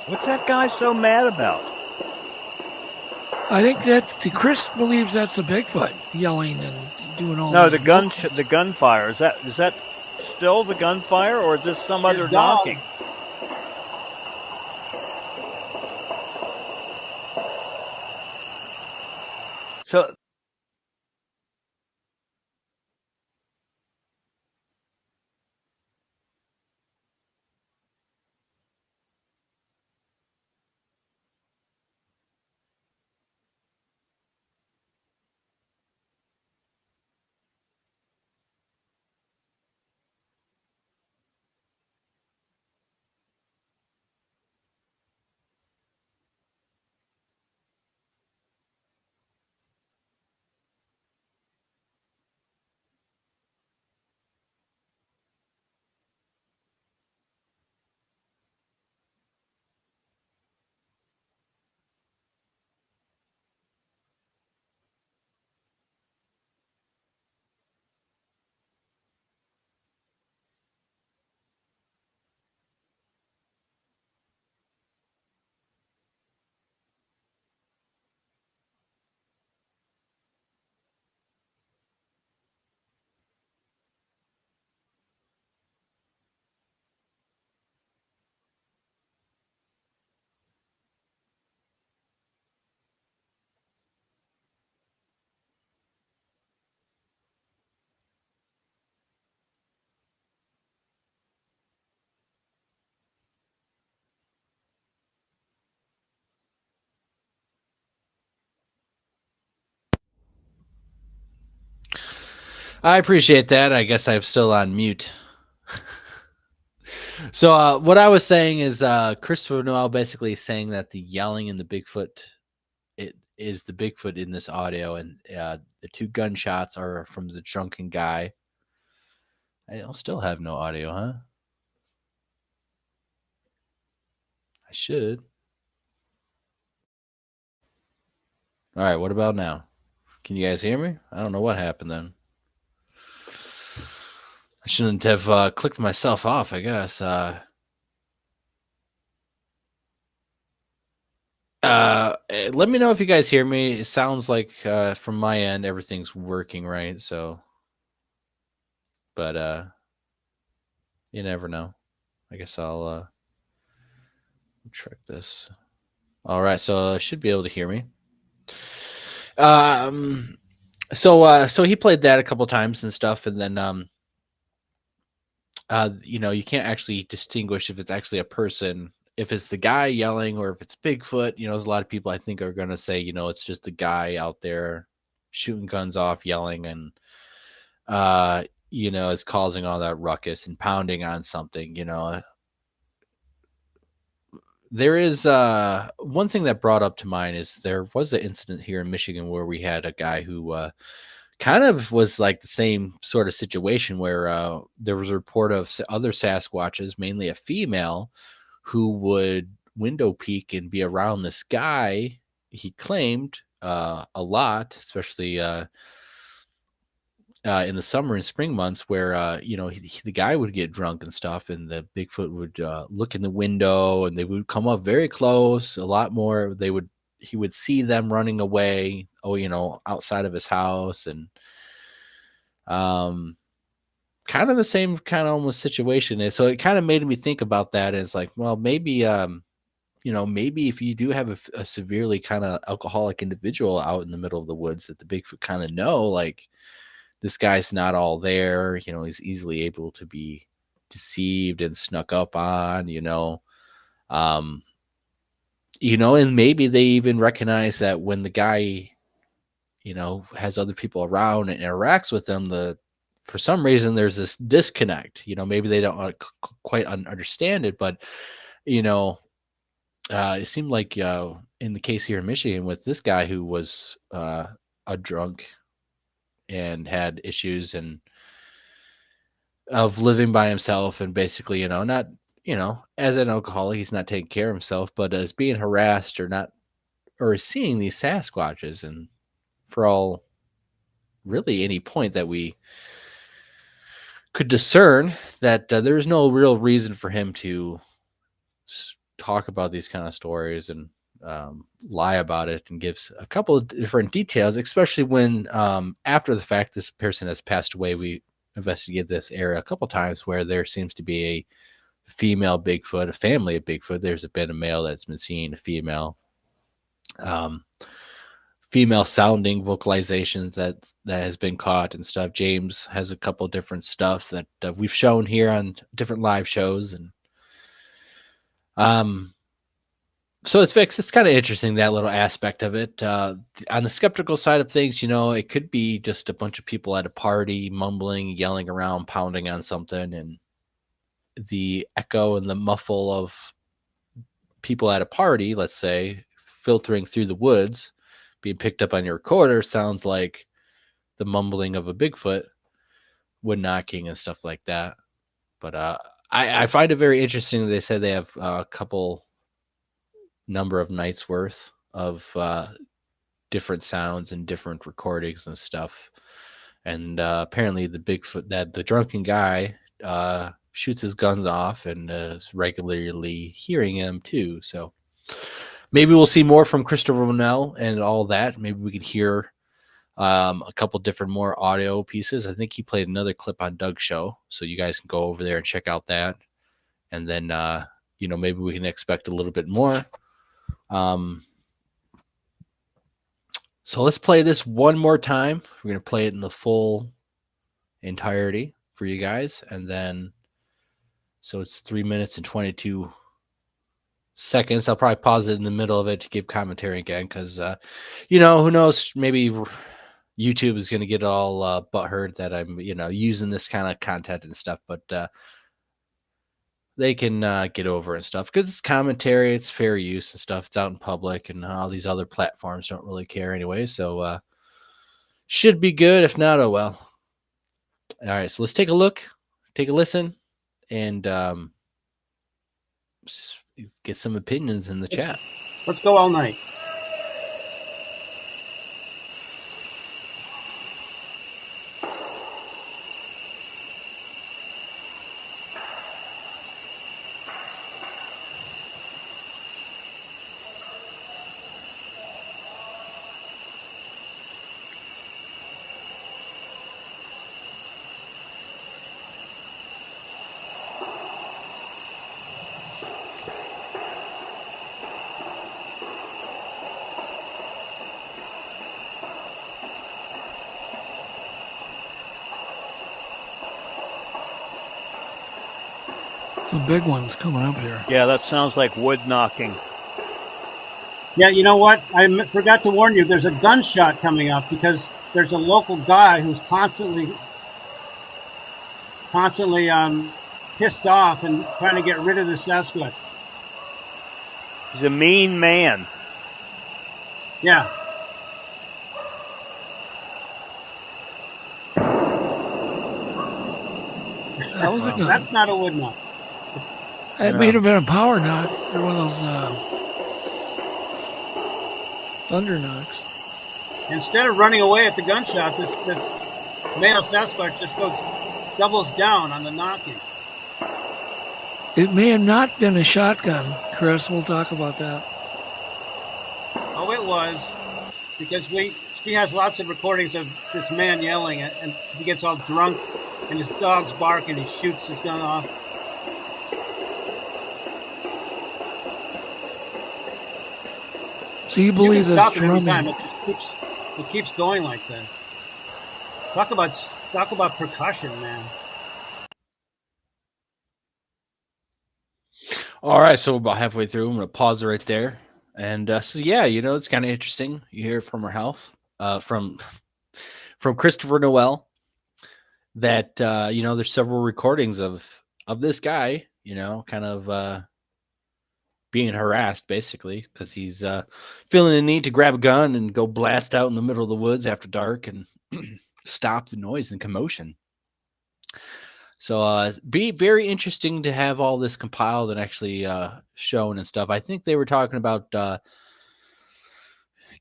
What's that guy so mad about? I think that Chris believes that's a Bigfoot yelling and doing all. No, this the gunfire. Is that still the gunfire, or is this some other dog. knocking? So I appreciate that. I guess I'm still on mute. So what I was saying is Christopher Noel basically saying that the yelling and the Bigfoot, it is the Bigfoot in this audio, and the two gunshots are from the drunken guy. I'll still have no audio, huh? I should. All right, what about now? Can you guys hear me? I don't know what happened then. I shouldn't have clicked myself off, I guess. Let me know if you guys hear me. It sounds like from my end everything's working right, so but you never know. I guess I'll check this. All right, so I should be able to hear me. So he played that a couple times and stuff, and then you can't actually distinguish if it's actually a person, if it's the guy yelling or if it's Bigfoot. There's a lot of people I think are going to say, it's just a guy out there shooting guns off, yelling, and is causing all that ruckus and pounding on something. There is one thing that brought up to mind is there was an incident here in Michigan where we had a guy who kind of was like the same sort of situation where there was a report of other Sasquatches, mainly a female, who would window peek and be around this guy. He claimed a lot, especially in the summer and spring months, where the guy would get drunk and stuff, and the Bigfoot would look in the window, and they would come up very close. A lot more. He would see them running away. Outside of his house, and kind of the same kind of almost situation. So it kind of made me think about that. It's like, well, maybe maybe if you do have a severely kind of alcoholic individual out in the middle of the woods, that the Bigfoot kind of know, like, this guy's not all there. He's easily able to be deceived and snuck up on. And maybe they even recognize that when the guy, has other people around and interacts with them, for some reason there's this disconnect. Maybe they don't quite understand it, but It seemed like in the case here in Michigan with this guy who was a drunk and had issues and of living by himself and basically, not, as an alcoholic, he's not taking care of himself, but as being harassed or seeing these Sasquatches. And for all really any point that we could discern that there is no real reason for him to talk about these kind of stories and lie about it and gives a couple of different details, especially when after the fact this person has passed away. We investigated this area a couple times where there seems to be a female Bigfoot, a family of Bigfoot. There's been a male that's been seeing a female, female sounding vocalizations that has been caught and stuff. James has a couple different stuff that we've shown here on different live shows, and so it's kind of interesting, that little aspect of it. On the skeptical side of things, it could be just a bunch of people at a party mumbling, yelling around, pounding on something, and the echo and the muffle of people at a party, let's say, filtering through the woods, being picked up on your recorder sounds like the mumbling of a Bigfoot, wood knocking and stuff like that. But I find it very interesting that they said they have a couple number of nights worth of different sounds and different recordings and stuff. And apparently the Bigfoot, that the drunken guy shoots his guns off and is regularly hearing him too. So maybe we'll see more from Christopher Ronnell and all that. Maybe we can hear a couple different more audio pieces. I think he played another clip on Doug's show, so you guys can go over there and check out that. And then, maybe we can expect a little bit more. So let's play this one more time. We're going to play it in the full entirety for you guys. And then, so it's 3 minutes and 22 seconds. I'll probably pause it in the middle of it to give commentary again, because, who knows, maybe YouTube is going to get all butthurt that I'm, using this kind of content and stuff, but they can get over and stuff, because it's commentary, it's fair use and stuff. It's out in public, and all these other platforms don't really care anyway. So should be good. If not, oh well. All right, so let's take a look, take a listen, and get some opinions in the chat. Let's go all night. Some big ones coming up here. Yeah, that sounds like wood knocking. Yeah, you know what? I forgot to warn you. There's a gunshot coming up because there's a local guy who's constantly pissed off and trying to get rid of the Sasquatch. He's a mean man. Yeah. That was a gun. That's not a wood knock. It may have been a power knock or one of those thunder knocks. Instead of running away at the gunshot, this male Sasquatch just doubles down on the knocking. It may have not been a shotgun, Chris. We'll talk about that. Oh, it was, because she has lots of recordings of this man yelling, and he gets all drunk, and his dogs bark, and he shoots his gun off. So you believe you that's drumming? drumming? It keeps going like that. Talk about percussion, man. All right, so about halfway through, I'm going to pause it right there. And so, yeah, it's kind of interesting. You hear from her health, from Christopher Noel, that, there's several recordings of this guy, kind of being harassed basically because he's feeling the need to grab a gun and go blast out in the middle of the woods after dark and stop the noise and commotion. So be very interesting to have all this compiled and actually shown and stuff. I think they were talking about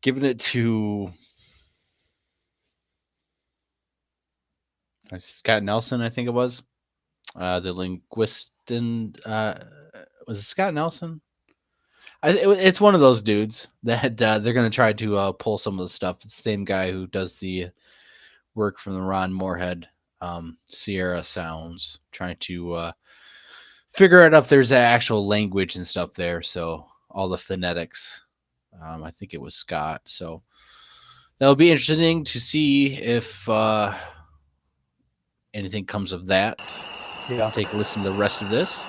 giving it to Scott Nelson, I think it was the linguist. Was it Scott Nelson? It's one of those dudes that they're going to try to pull some of the stuff. It's the same guy who does the work from the Ron Moorhead Sierra Sounds, trying to figure out if there's actual language and stuff there. So all the phonetics. I think it was Scott. So that'll be interesting to see if anything comes of that. Yeah. Let's take a listen to the rest of this.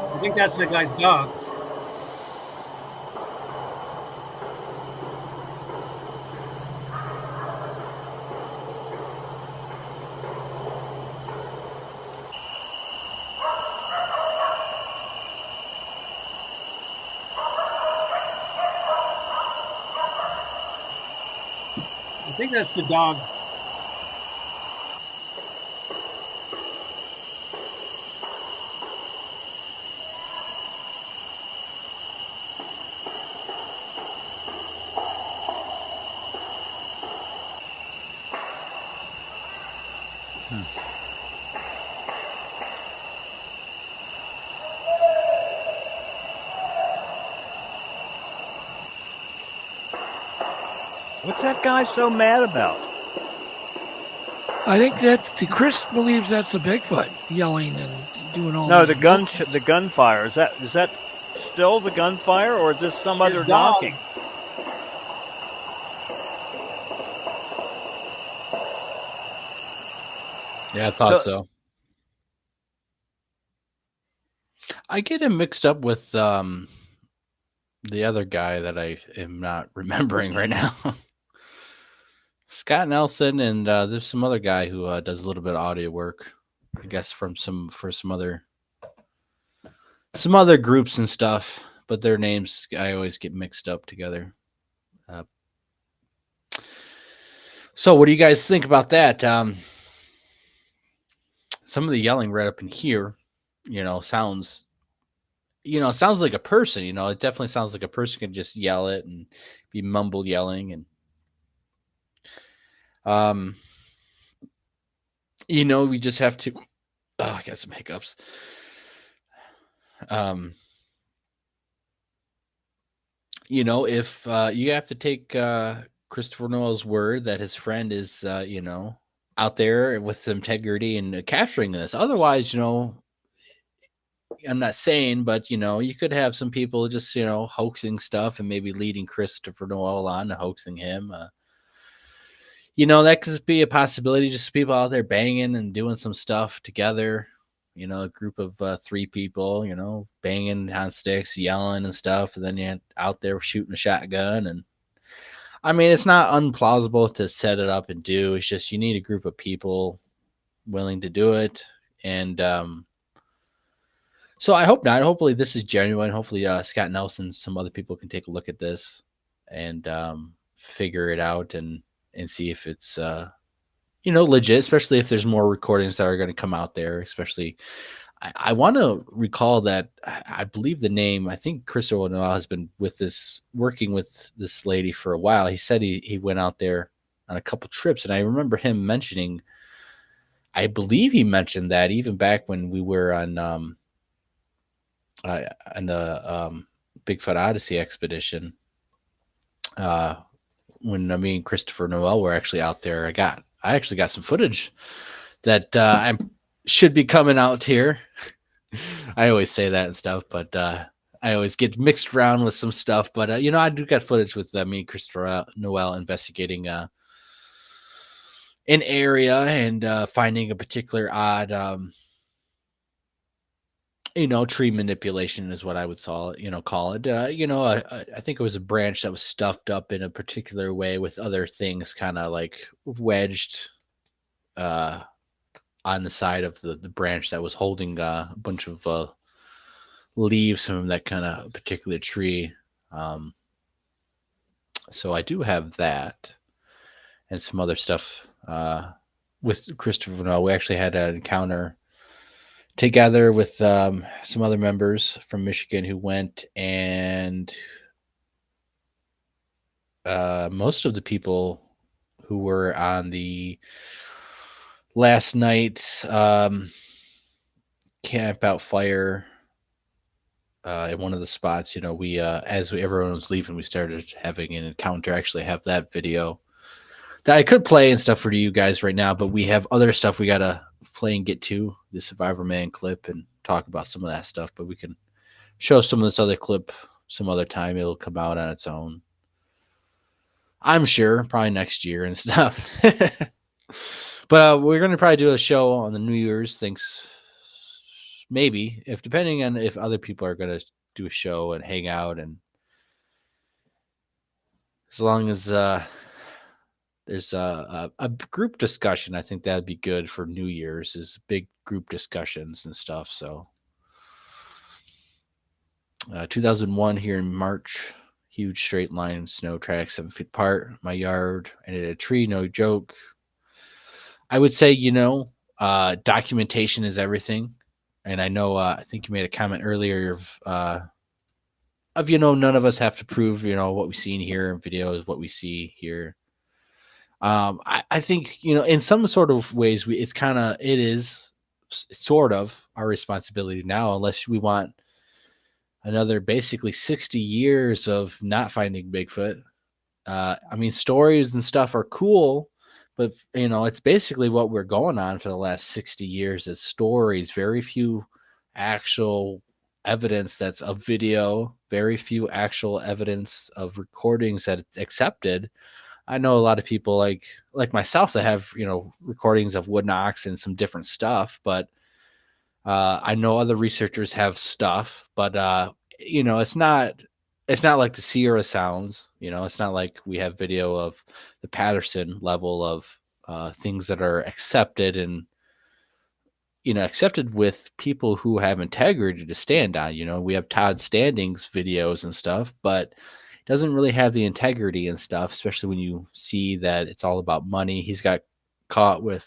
I think that's the guy's dog. I think that's the dog. What's that guy so mad about? I think that Chris believes that's a Bigfoot yelling and doing all. No, this the gunfire. Is that still the gunfire, or is this some other His dog. knocking? Yeah, I thought so. I get him mixed up with the other guy that I am not remembering right now. Scott Nelson, and there's some other guy who does a little bit of audio work, I guess, for some other groups and stuff. But their names I always get mixed up together. So, what do you guys think about that? Some of the yelling right up in here, sounds like a person. It definitely sounds like a person could just yell it and be mumble yelling and. We just have to. Oh, I got some hiccups. If you have to take Christopher Noel's word that his friend is, out there with integrity and capturing this. Otherwise, I'm not saying, but you could have some people just, hoaxing stuff and maybe leading Christopher Noel on to hoaxing him. That could be a possibility. Just people out there banging and doing some stuff together. A group of 3 people, banging on sticks, yelling and stuff. And then you're out there shooting a shotgun. And I mean, it's not unplausible to set it up and do. It's just you need a group of people willing to do it. And so I hope not. Hopefully this is genuine. Hopefully Scott Nelson, some other people can take a look at this and figure it out and see if it's, legit, especially if there's more recordings that are going to come out there, especially. I want to recall that I believe the name, I think Christopher Noel has been working with this lady for a while. He said he went out there on a couple trips, and I remember him mentioning, I believe he mentioned that even back when we were on the Bigfoot Odyssey expedition, when me and Christopher Noel were actually out there, I actually got some footage that I should be coming out here. I always say that and stuff, but I always get mixed around with some stuff. But I do got footage with me and Christopher Noel investigating an area and finding a particular odd tree manipulation is what I would call it. I think it was a branch that was stuffed up in a particular way with other things kind of like wedged uh, on the side of the branch that was holding a bunch of leaves from that kind of particular tree. Um, so I do have that and some other stuff with Christopher Noel. We actually had an encounter together with some other members from Michigan who went, and most of the people who were on the last night's camp out fire in one of the spots, we everyone was leaving, we started having an encounter. I actually have that video that I could play and stuff for you guys right now, but we have other stuff we gotta play and get to the Survivor Man clip and talk about some of that stuff. But we can show some of this other clip some other time. It'll come out on its own, I'm sure, probably next year and stuff. But we're gonna probably do a show on the New Year's things, maybe, if depending on if other people are gonna do a show and hang out, and as long as there's a group discussion, I think that'd be good for New Year's, is big group discussions and stuff. So 2001 here in March, huge straight line snow track 7 feet apart. My yard ended a tree, no joke. I would say, documentation is everything. And I know, I think you made a comment earlier of none of us have to prove, what we see in here in video is what we see here. I think, in some sort of ways, it is sort of our responsibility now, unless we want another basically 60 years of not finding Bigfoot. Stories and stuff are cool, but it's basically what we're going on for the last 60 years is stories. Very few actual evidence that's of video, very few actual evidence of recordings that it's accepted. I know a lot of people like myself that have, recordings of wood knocks and some different stuff, but I know other researchers have stuff, but it's not like the Sierra sounds, it's not like we have video of the Patterson level of things that are accepted and, accepted with people who have integrity to stand on. We have Todd Standing's videos and stuff, but doesn't really have the integrity and stuff, especially when you see that it's all about money. He's got caught with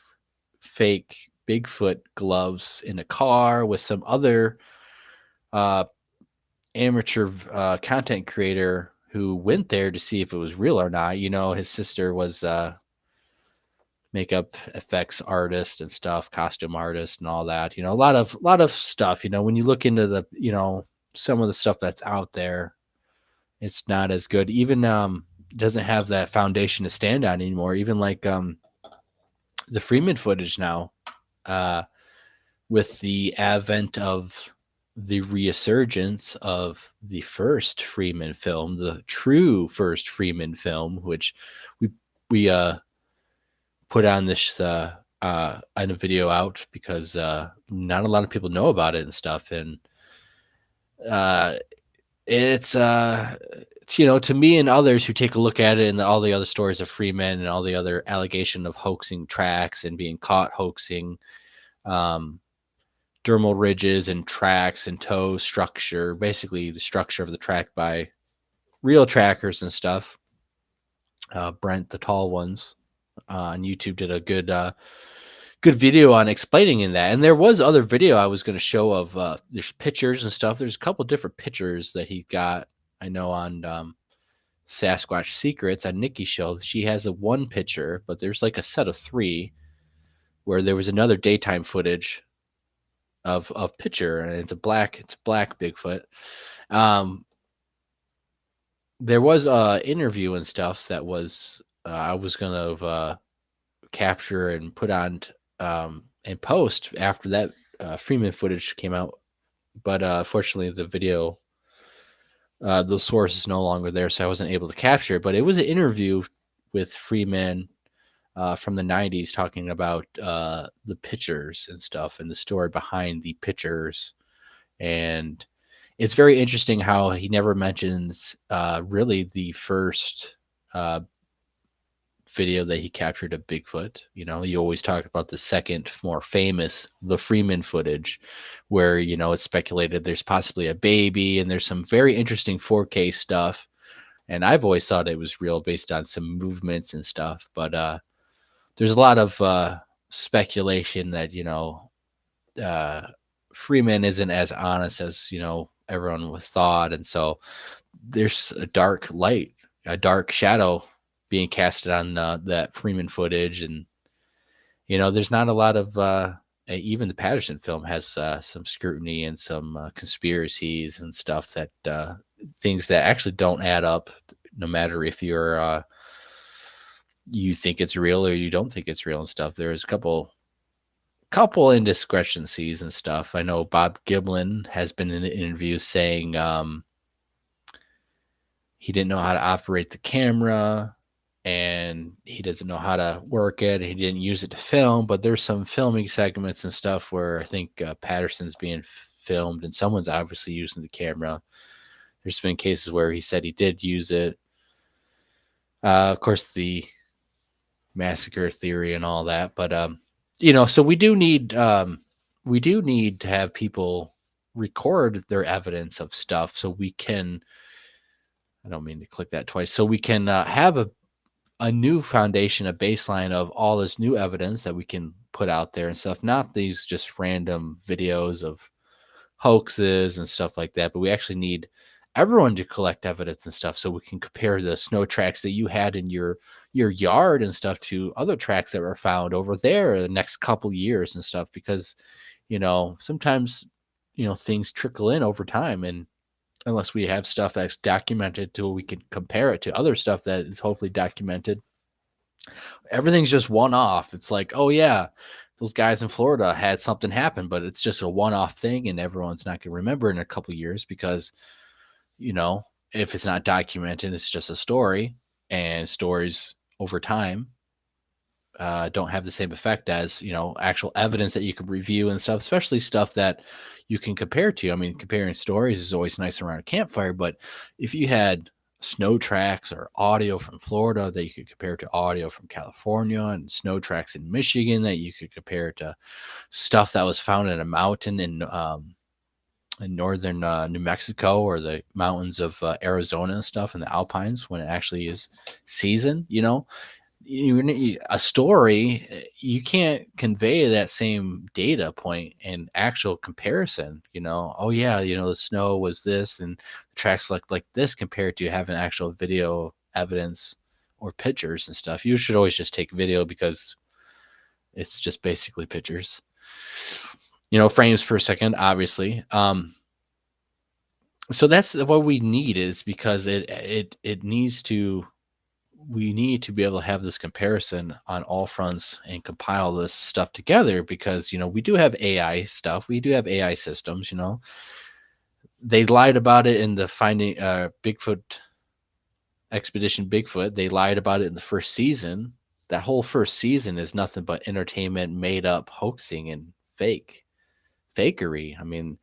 fake Bigfoot gloves in a car with some other amateur content creator who went there to see if it was real or not. His sister was makeup effects artist and stuff, costume artist and all that. A lot of stuff. When you look into the some of the stuff that's out there, it's not as good. Even doesn't have that foundation to stand on anymore. Even like the Freeman footage now, with the advent of the resurgence of the first Freeman film, the true first Freeman film, which we put on this on a video out because not a lot of people know about it and stuff, and it's to me and others who take a look at it and all the other stories of Freeman and all the other allegation of hoaxing tracks and being caught hoaxing dermal ridges and tracks and toe structure, basically the structure of the track by real trackers and stuff. Brent, the tall ones on YouTube, did a good video on explaining in that. And there was other video I was going to show of there's pictures and stuff. There's a couple different pictures that he got. I know on Sasquatch Secrets on Nikki's show, she has a one picture, but there's like a set of three where there was another daytime footage of picture, and it's black Bigfoot. There was a interview and stuff that was I was gonna capture and put on and post after that Freeman footage came out, but unfortunately the video, the source is no longer there, so I wasn't able to capture it. But it was an interview with Freeman from the 90s talking about the pictures and stuff and the story behind the pictures And it's very interesting how he never mentions really the first video that he captured of Bigfoot. You know, you always talk about the second, more famous, the Freeman footage, where, you know, it's speculated there's possibly a baby, and there's some very interesting 4K stuff. And I've always thought it was real based on some movements and stuff. But there's a lot of speculation that, you know, Freeman isn't as honest as, you know, everyone was thought. And so there's a dark light, a dark shadow being casted on that Freeman footage. And, you know, there's not a lot of, even the Patterson film has some scrutiny and some conspiracies and stuff that things that actually don't add up, no matter if you're, you think it's real or you don't think it's real and stuff. There's a couple indiscrepancies and stuff. I know Bob Giblin has been in interviews saying he didn't know how to operate the camera and he doesn't know how to work it. He didn't use it to film, but there's some filming segments and stuff where I think Patterson's being filmed and someone's obviously using the camera. There's been cases where he said he did use it. Of course, the massacre theory and all that, but you know, so we do need to have people record their evidence of stuff so we can, I don't mean to click that twice, so we can have a new foundation, a baseline of all this new evidence that we can put out there and stuff, not these just random videos of hoaxes and stuff like that, but we actually need everyone to collect evidence and stuff so we can compare the snow tracks that you had in your yard and stuff to other tracks that were found over there the next couple years and stuff, because, you know, sometimes, you know, things trickle in over time, and unless we have stuff that's documented till we can compare it to other stuff that is hopefully documented, everything's just one off. It's like, oh yeah, those guys in Florida had something happen, but it's just a one-off thing and everyone's not going to remember in a couple of years because, you know, if it's not documented, it's just a story, and stories over time don't have the same effect as, you know, actual evidence that you can review and stuff, especially stuff that you can compare to. I mean, comparing stories is always nice around a campfire, but if you had snow tracks or audio from Florida that you could compare to audio from California, and snow tracks in Michigan that you could compare to stuff that was found in a mountain in northern New Mexico or the mountains of Arizona and stuff in the Alpines when it actually is season, you know, a story, you can't convey that same data point and actual comparison, you know. Oh yeah, you know, the snow was this and the tracks like this, compared to having actual video evidence or pictures and stuff. You should always just take video because it's just basically pictures, you know, frames per second, obviously. So that's what we need, is because it needs to, we need to be able to have this comparison on all fronts and compile this stuff together, because, you know, we do have AI stuff. We do have AI systems, you know. They lied about it in the Finding Bigfoot Expedition Bigfoot. They lied about it in the first season. That whole first season is nothing but entertainment, made up hoaxing and fakery. I mean,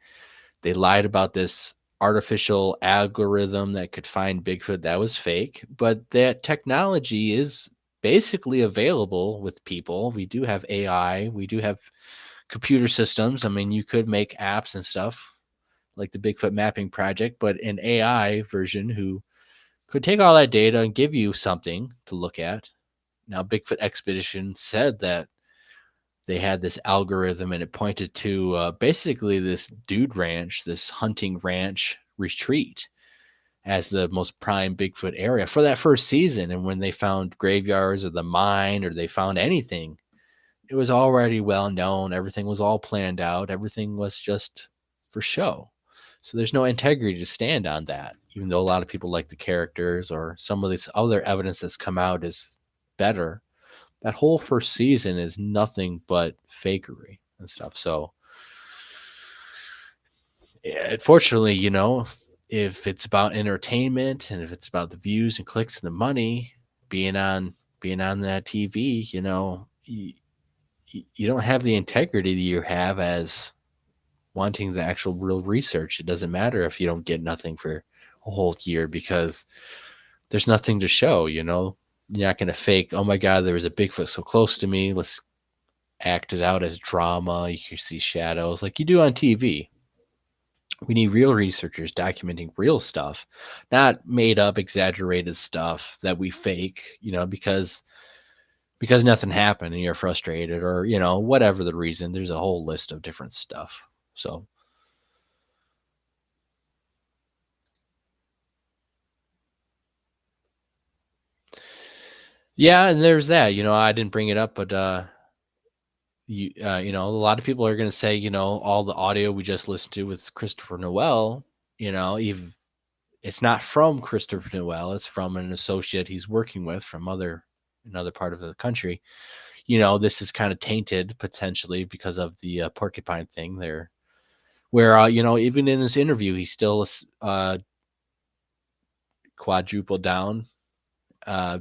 they lied about this artificial algorithm that could find Bigfoot. That was fake, but that technology is basically available with people. We do have AI, we do have computer systems. I mean, you could make apps and stuff like the Bigfoot mapping project, but an AI version who could take all that data and give you something to look at. Now, Bigfoot Expedition said that they had this algorithm and it pointed to basically this dude ranch, this hunting ranch retreat as the most prime Bigfoot area for that first season. And when they found graveyards or the mine or they found anything, it was already well known. Everything was all planned out. Everything was just for show. So there's no integrity to stand on that, even though a lot of people like the characters or some of this other evidence that's come out is better. That whole first season is nothing but fakery and stuff. So, unfortunately, you know, if it's about entertainment and if it's about the views and clicks and the money, being on that TV, you know, you don't have the integrity that you have as wanting the actual real research. It doesn't matter if you don't get nothing for a whole year because there's nothing to show, you know. You're not going to fake, oh my God, there was a Bigfoot so close to me. Let's act it out as drama. You can see shadows like you do on TV. We need real researchers documenting real stuff, not made up, exaggerated stuff that we fake, you know, because nothing happened and you're frustrated or, you know, whatever the reason. There's a whole list of different stuff. So yeah, and there's that, you know, I didn't bring it up, but you know, a lot of people are going to say, you know, all the audio we just listened to with Christopher Noel, you know, it's not from Christopher Noel, it's from an associate he's working with from another part of the country. You know, this is kind of tainted potentially because of the porcupine thing there, where you know, even in this interview, he still quadrupled down,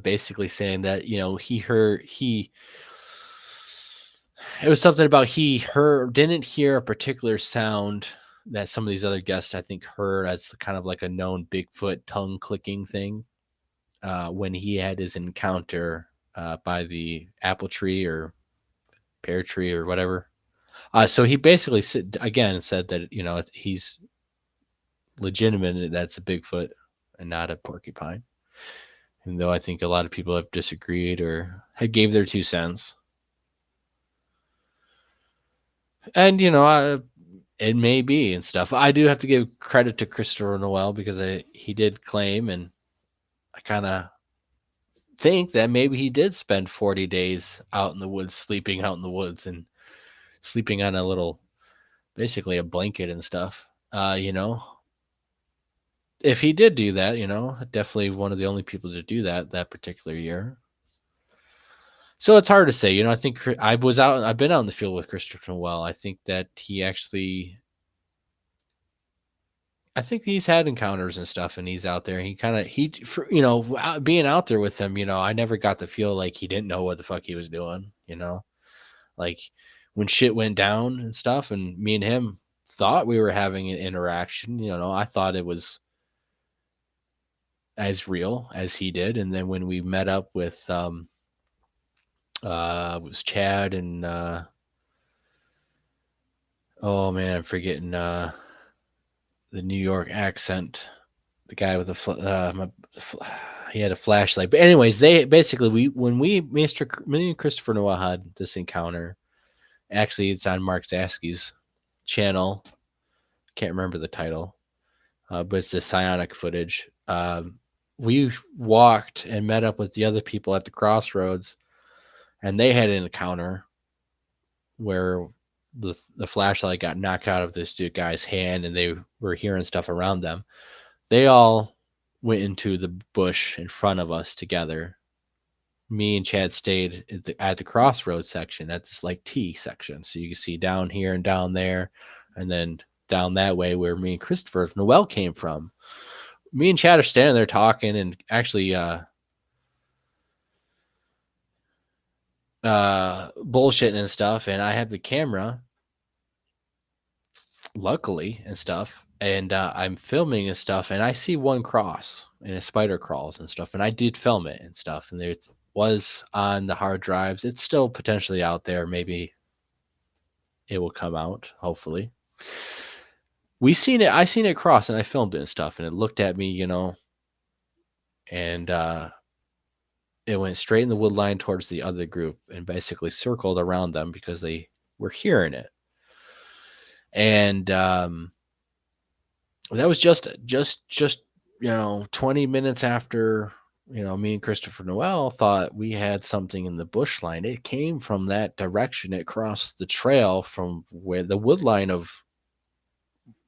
basically saying that, you know, it was something about didn't hear a particular sound that some of these other guests I think heard as kind of like a known Bigfoot tongue clicking thing when he had his encounter by the apple tree or pear tree or whatever. So he basically said that, you know, he's legitimate. That's a Bigfoot and not a porcupine. Even though I think a lot of people have disagreed or had gave their 2 cents. And, you know, it may be and stuff. I do have to give credit to Christopher Noel because he did claim, and I kind of think that maybe he did spend 40 days out in the woods, sleeping out in the woods and sleeping on a little, basically a blanket and stuff. You know, if he did do that, you know, definitely one of the only people to do that particular year. So it's hard to say, you know. I think I've been out in the field with Christopher Noel. I think that I think he's had encounters and stuff, and he's out there. You know, being out there with him, you know, I never got to feel like he didn't know what the fuck he was doing, you know, like when shit went down and stuff, and me and him thought we were having an interaction, you know, I thought it was as real as he did. And then when we met up with, it was Chad and, oh man, I'm forgetting, the New York accent, the guy with he had a flashlight. But anyways, me and Christopher Noah had this encounter. Actually, it's on Mark Zasky's channel. Can't remember the title, but it's the psionic footage. We walked and met up with the other people at the crossroads, and they had an encounter where the flashlight got knocked out of this guy's hand, and they were hearing stuff around them. They all went into the bush in front of us together. Me and Chad stayed at the crossroads section, at this like T section, so you can see down here and down there, and then down that way where me and Christopher Noel came from. Me and Chad are standing there talking and actually bullshitting and stuff, and I have the camera, luckily, and stuff, and I'm filming and stuff, and I see one cross and a spider crawls and stuff, and I did film it and stuff, and it was on the hard drives. It's still potentially out there. Maybe it will come out, hopefully. I seen it cross, and I filmed it and stuff, and it looked at me, you know, and it went straight in the wood line towards the other group and basically circled around them because they were hearing it. And that was just you know, 20 minutes after, you know, me and Christopher Noel thought we had something in the bush line. It came from that direction. It crossed the trail from where the wood line of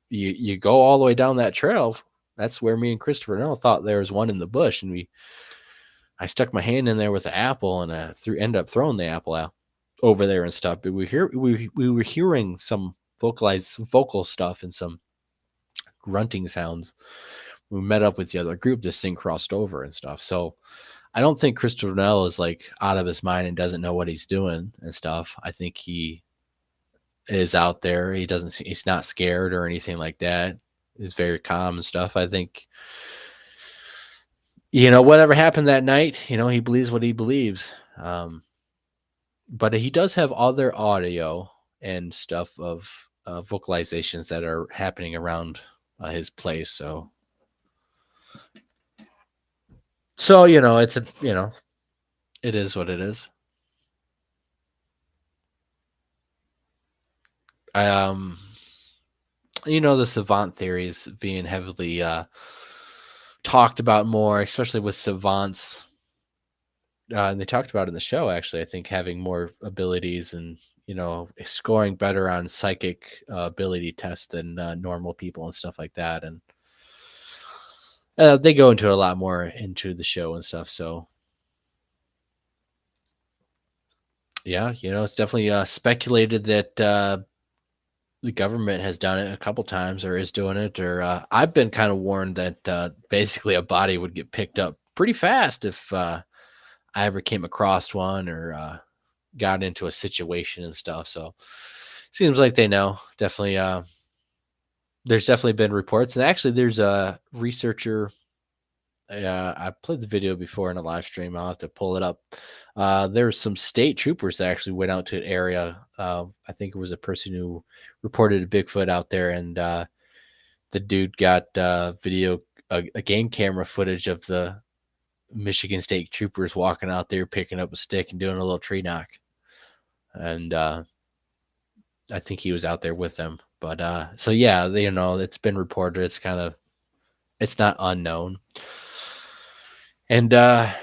you go all the way down that trail. That's where me and Christopher Noel thought there was one in the bush, and I stuck my hand in there with the apple, and ended up throwing the apple out over there and stuff. But we were hearing some vocal stuff and some grunting sounds. We met up with the other group. This thing crossed over and stuff. So I don't think Christopher Noel is like out of his mind and doesn't know what he's doing and stuff. I think he is out there. He's not scared or anything like that. He's very calm and stuff. I think, whatever happened that night, he believes what he believes. But he does have other audio and stuff of vocalizations that are happening around his place. So it's it is what it is. Um, the savant theories being heavily talked about more, especially with savants. And they talked about it in the show, actually, I think having more abilities and, scoring better on psychic ability tests than normal people and stuff like that. And they go into a lot more into the show and stuff. So, yeah, it's definitely speculated that the government has done it a couple times or is doing it. Or I've been kind of warned that basically a body would get picked up pretty fast if I ever came across one or got into a situation and stuff. So seems like they know. Definitely there's definitely been reports. And actually there's a researcher. I played the video before in a live stream. I'll have to pull it up. There's some state troopers that actually went out to an area. I think it was a person who reported a Bigfoot out there, and the dude got a game camera footage of the Michigan State troopers walking out there, picking up a stick and doing a little tree knock. And I think he was out there with them. But so yeah, it's been reported. It's not unknown. And I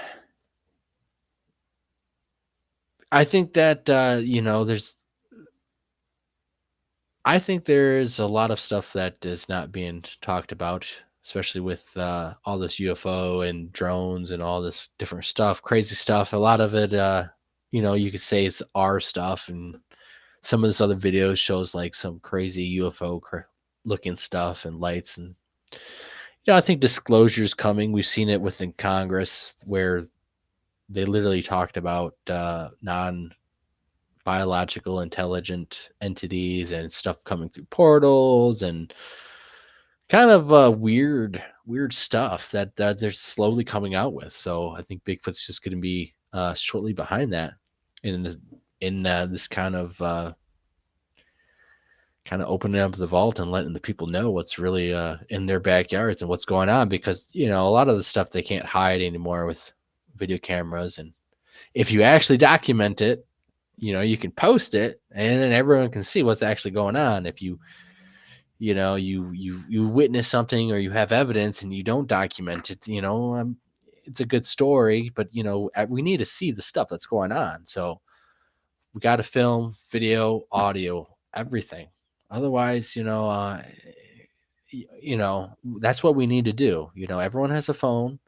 think that I think there's a lot of stuff that is not being talked about, especially with all this UFO and drones and all this different stuff, crazy stuff. A lot of it, you could say it's our stuff, and some of this other videos shows like some crazy UFO looking stuff and lights. And I think disclosure is coming. We've seen it within Congress where they literally talked about non-biological intelligent entities and stuff coming through portals and kind of weird stuff that they're slowly coming out with. So I think Bigfoot's just going to be shortly behind that in this kind of opening up the vault and letting the people know what's really in their backyards and what's going on, because a lot of the stuff they can't hide anymore with video cameras. And if you actually document it, you can post it and then everyone can see what's actually going on. If you witness something or you have evidence and you don't document it, it's a good story, but we need to see the stuff that's going on. So we got to film, video, audio, everything. Otherwise, that's what we need to do. Everyone has a phone.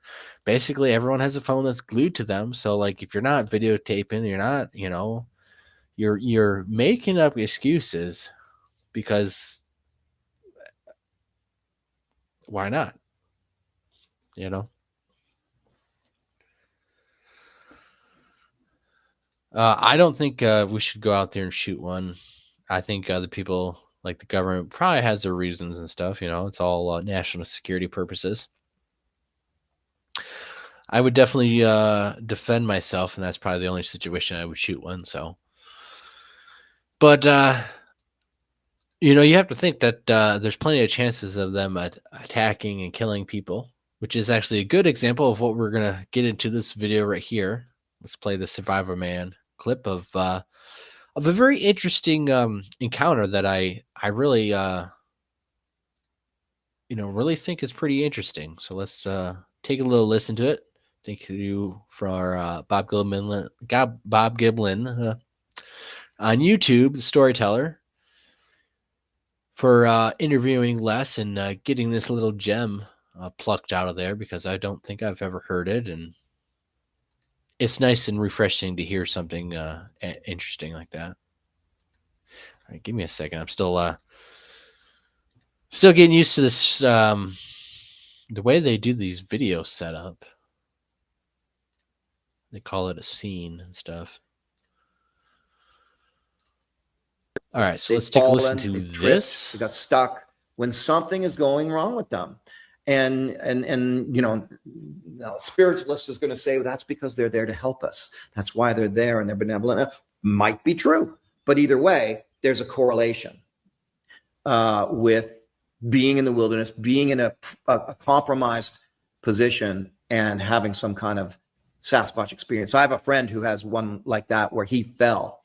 Basically, everyone has a phone that's glued to them. So, like, if you're not videotaping, you're not, you're making up excuses, because why not? I don't think we should go out there and shoot one. I think other people, like the government, probably has their reasons and stuff. It's all national security purposes. I would definitely defend myself, and that's probably the only situation I would shoot one. So, but you have to think that there's plenty of chances of them attacking and killing people, which is actually a good example of what we're gonna get into this video right here. Let's play the Survivor Man clip of a very interesting encounter that I really really think is pretty interesting. So let's take a little listen to it. Thank you for Bob Giblin on YouTube, the storyteller, for interviewing Les and getting this little gem plucked out of there, because I don't think I've ever heard it, and it's nice and refreshing to hear something interesting like that. All right, give me a second. I'm still getting used to this, the way they do these video setup. They call it a scene and stuff. All right, so They've let's take a listen fallen, to they've tripped, this. they got stuck. When something is going wrong with them, and you know, spiritualist is going to say, well, that's because they're there to help us. That's why they're there, and they're benevolent. Might be true, but either way, there's a correlation with being in the wilderness, being in a compromised position, and having some kind of Sasquatch experience. I have a friend who has one like that where he fell,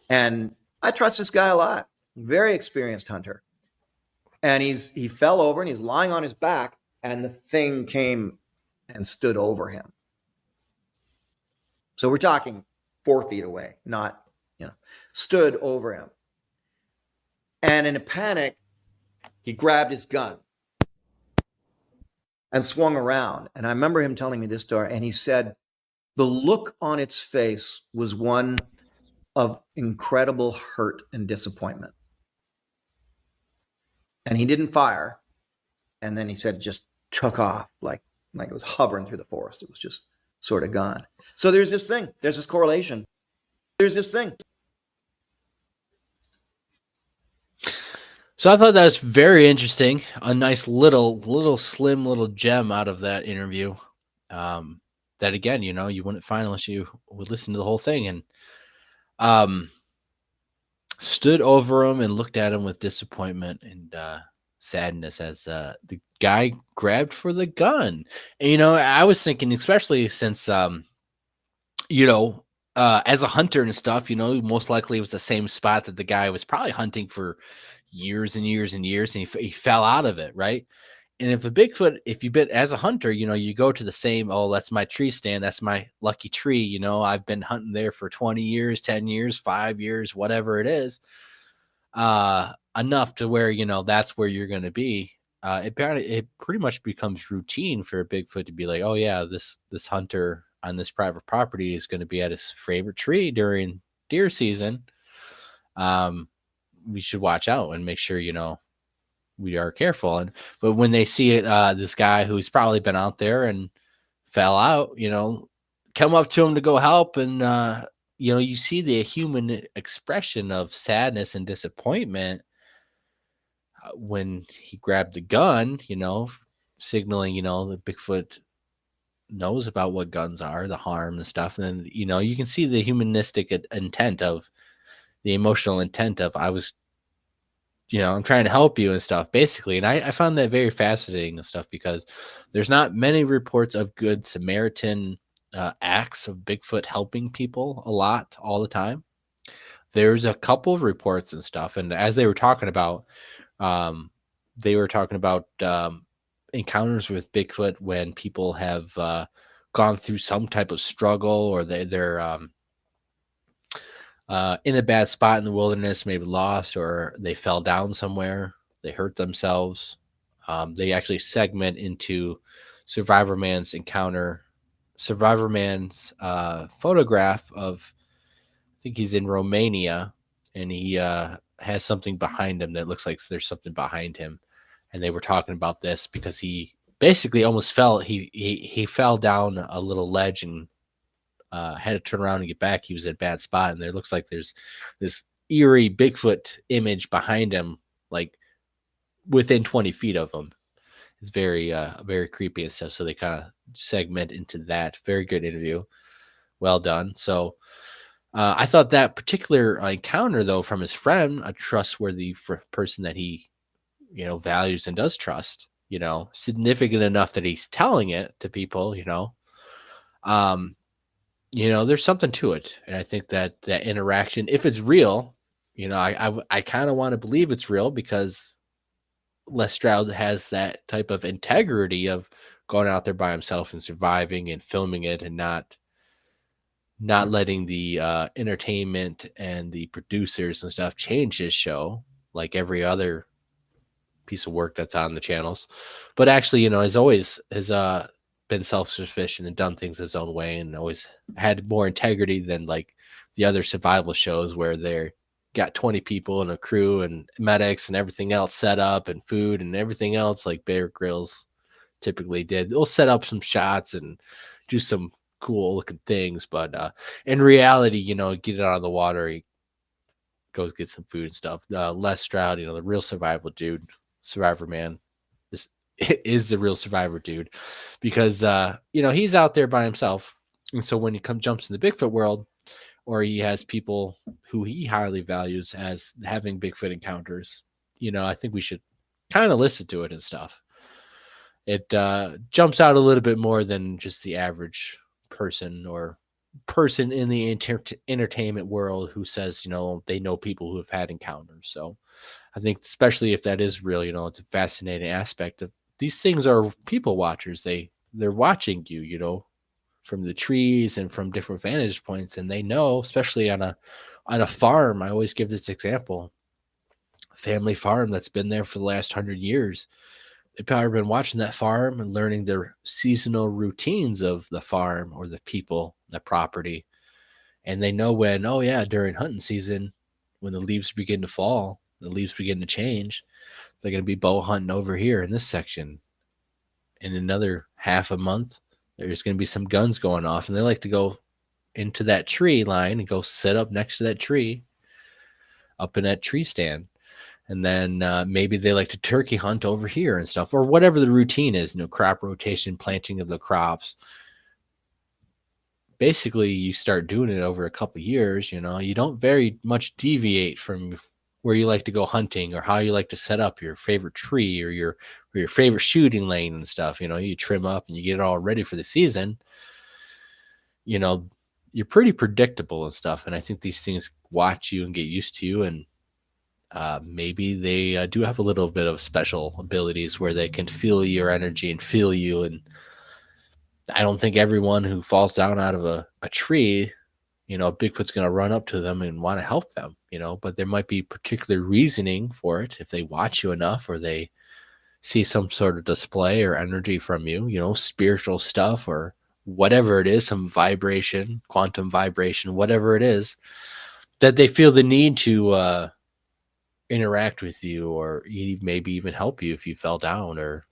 and I trust this guy a lot. Very experienced hunter, and he fell over and he's lying on his back, and the thing came and stood over him. So we're talking 4 feet away, not, stood over him. And in a panic, he grabbed his gun and swung around. And I remember him telling me this story, and he said the look on its face was one of incredible hurt and disappointment. And he didn't fire. And then he said it just took off like it was hovering through the forest. It was just sort of gone. So there's this thing. There's this correlation. There's this thing. So I thought that was very interesting. A nice little slim little gem out of that interview. That again, you wouldn't find unless you would listen to the whole thing. And stood over him and looked at him with disappointment and sadness as the guy grabbed for the gun. And I was thinking, especially since as a hunter and stuff, most likely it was the same spot that the guy was probably hunting for years and years and years, and he fell out of it, right? And if you've been as a hunter, you go to the same, oh, that's my tree stand, that's my lucky tree, I've been hunting there for 20 years, 10 years, 5 years, whatever it is, enough to where, that's where you're going to be. It pretty much becomes routine for a Bigfoot to be like, oh yeah, this hunter on this private property is going to be at his favorite tree during deer season. We should watch out and make sure, we are careful. But when they see this guy who's probably been out there and fell out, come up to him to go help. And, you see the human expression of sadness and disappointment when he grabbed the gun, signaling, the Bigfoot knows about what guns are, the harm and stuff. And then, you can see the humanistic intent of the emotional intent of, I'm trying to help you and stuff, basically. And I found that very fascinating and stuff, because there's not many reports of good Samaritan acts of Bigfoot helping people all the time. There's a couple of reports and stuff. And as they were talking about encounters with Bigfoot when people have gone through some type of struggle, or they're in a bad spot in the wilderness, maybe lost, or they fell down somewhere, they hurt themselves. They actually segment into Survivor Man's photograph of, I think he's in Romania, and he has something behind him that looks like there's something behind him. And they were talking about this because he basically almost fell. He fell down a little ledge and had to turn around and get back. He was in a bad spot, and there looks like there's this eerie Bigfoot image behind him, like within 20 feet of him. It's very, very creepy and stuff. So they kind of segment into that. Very good interview. Well done. So I thought that particular encounter, though, from his friend, a trustworthy person that he, values and does trust, significant enough that he's telling it to people, there's something to it. And I think that interaction, if it's real, I kind of want to believe it's real, because Les Stroud has that type of integrity of going out there by himself and surviving and filming it, and not letting the entertainment and the producers and stuff change his show like every other piece of work that's on the channels. But actually, has been self-sufficient and done things his own way, and always had more integrity than like the other survival shows where they're got 20 people and a crew and medics and everything else set up, and food and everything else, like Bear Grylls typically did. They'll set up some shots and do some cool looking things, but in reality, get it out of the water, he goes get some food and stuff. Les Stroud, the real survival dude, survivor man, is the real survivor dude, because he's out there by himself, and so when he jumps in the Bigfoot world, or he has people who he highly values as having Bigfoot encounters, I think we should kind of listen to it and stuff. It jumps out a little bit more than just the average person or person in the entertainment world who says, they know people who have had encounters. So I think, especially if that is real, it's a fascinating aspect of these things. Are people watchers. They're watching you, from the trees and from different vantage points. And they know, especially on a farm, I always give this example, family farm that's been there for the last 100 years. They've probably been watching that farm and learning their seasonal routines of the farm or the people, the property. And they know when, oh yeah, during hunting season, when the leaves begin to fall, the leaves begin to change, they're going to be bow hunting over here in this section. In another half a month, there's going to be some guns going off, and they like to go into that tree line and go sit up next to that tree, up in that tree stand. And then maybe they like to turkey hunt over here and stuff, or whatever the routine is, crop rotation, planting of the crops. Basically, you start doing it over a couple of years, you don't very much deviate from where you like to go hunting or how you like to set up your favorite tree or your favorite shooting lane and stuff. You trim up and you get it all ready for the season. You're pretty predictable and stuff. And I think these things watch you and get used to you. And maybe they do have a little bit of special abilities where they can feel your energy and feel you. And I don't think everyone who falls down out of a tree, Bigfoot's going to run up to them and want to help them, but there might be particular reasoning for it if they watch you enough or they see some sort of display or energy from you, spiritual stuff or whatever it is, some vibration, quantum vibration, whatever it is, that they feel the need to interact with you or maybe even help you if you fell down, or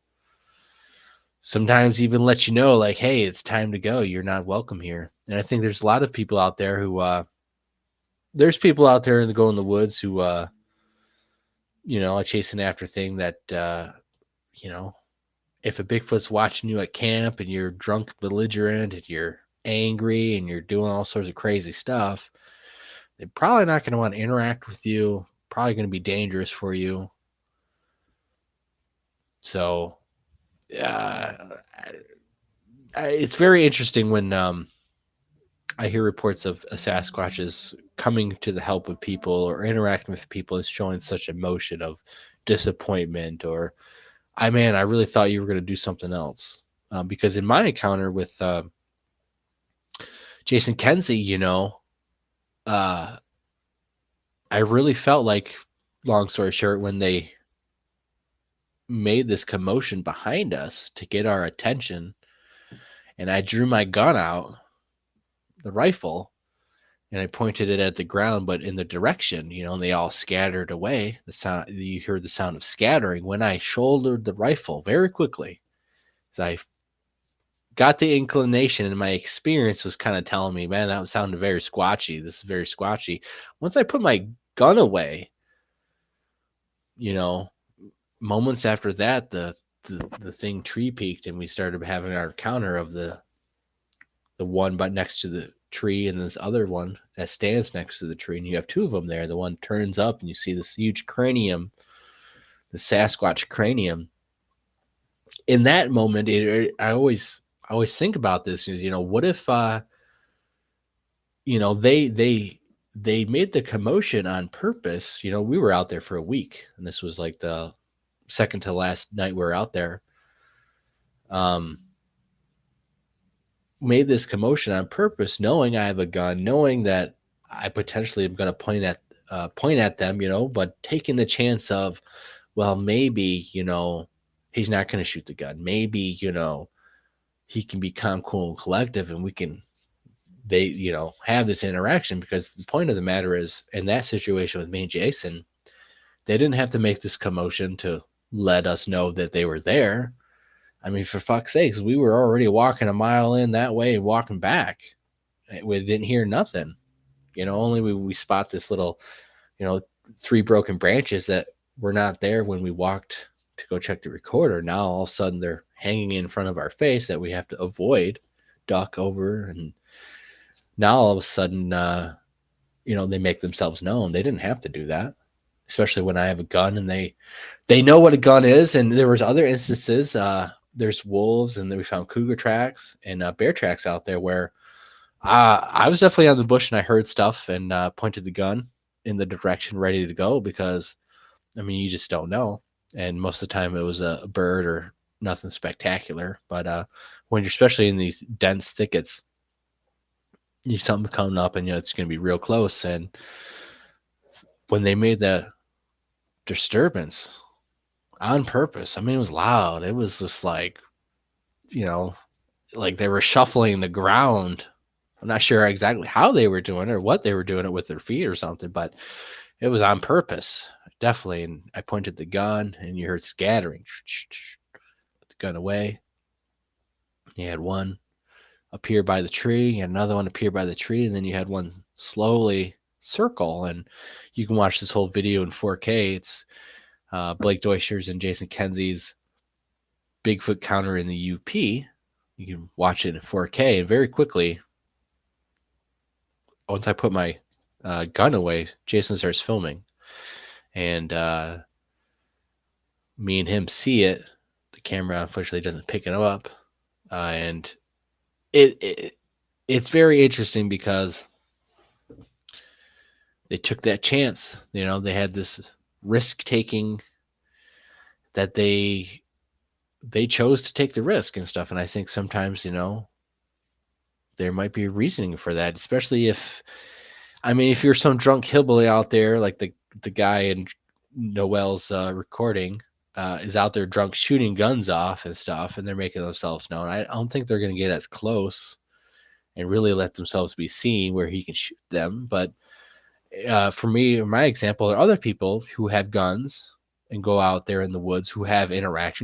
sometimes even let you know, like, hey, it's time to go. You're not welcome here. And I think there's a lot of people out there who, there's people out there go in the woods who, are chasing after thing that, if a Bigfoot's watching you at camp and you're drunk, belligerent, and you're angry and you're doing all sorts of crazy stuff, they're probably not going to want to interact with you. Probably going to be dangerous for you. So, it's very interesting when I hear reports of Sasquatches coming to the help of people or interacting with people and showing such emotion of disappointment or, I really thought you were going to do something else. Because in my encounter with Jason Kenzie, I really felt like, long story short, when they made this commotion behind us to get our attention, and I drew my gun out, the rifle, and I pointed it at the ground, but in the direction, and they all scattered away. The sound, you heard the sound of scattering when I shouldered the rifle very quickly, as I got the inclination, and my experience was kind of telling me, man, that sounded very squatchy. This is very squatchy. Once I put my gun away, moments after that, the thing tree peaked, and we started having our encounter of the one but next to the tree and this other one that stands next to the tree, and you have two of them there. The one turns up and you see this huge cranium, the Sasquatch cranium. In that moment, I always think about this, what if they made the commotion on purpose. We were out there for a week, and this was like the second to last night we were out there. Made this commotion on purpose, knowing I have a gun, knowing that I potentially am going to point at them, but taking the chance of, well, maybe, he's not going to shoot the gun. Maybe, he can be calm, cool, and collective, and they have this interaction, because the point of the matter is, in that situation with me and Jason, they didn't have to make this commotion to let us know that they were there. For fuck's sakes, we were already walking a mile in that way and walking back. We didn't hear nothing. Only we spot this little 3 broken branches that were not there when we walked to go check the recorder. Now all of a sudden they're hanging in front of our face that we have to avoid, duck over, and now all of a sudden, they make themselves known. They didn't have to do that, especially when I have a gun and they know what a gun is. And there was other instances. There's wolves, and then we found cougar tracks and bear tracks out there where I was definitely on the bush and I heard stuff and pointed the gun in the direction ready to go because, you just don't know. And most of the time it was a bird or nothing spectacular. But when you're especially in these dense thickets, something coming up and it's going to be real close. And when they made that disturbance on purpose, it was loud. It was just like they were shuffling the ground. I'm not sure exactly how they were doing it or what they were doing it with their feet or something, but it was on purpose, definitely. And I pointed the gun and you heard scattering. Put the gun away. You had one appear by the tree, you had another one appear by the tree, and then you had one slowly circle. And you can watch this whole video in 4K. It's Blake Deutscher's and Jason Kenzie's Bigfoot Counter in the UP. You can watch it in 4K, and very quickly, once I put my gun away, Jason starts filming, and me and him see it. The camera unfortunately doesn't pick it up, and it's very interesting because they took that chance. They had this risk taking that they chose to take the risk and stuff. And I think sometimes, there might be a reasoning for that, especially if you're some drunk hillbilly out there, like the guy in Noel's recording is out there drunk shooting guns off and stuff, and they're making themselves known. I don't think they're going to get as close and really let themselves be seen where he can shoot them. But for me, my example, are other people who have guns and go out there in the woods who have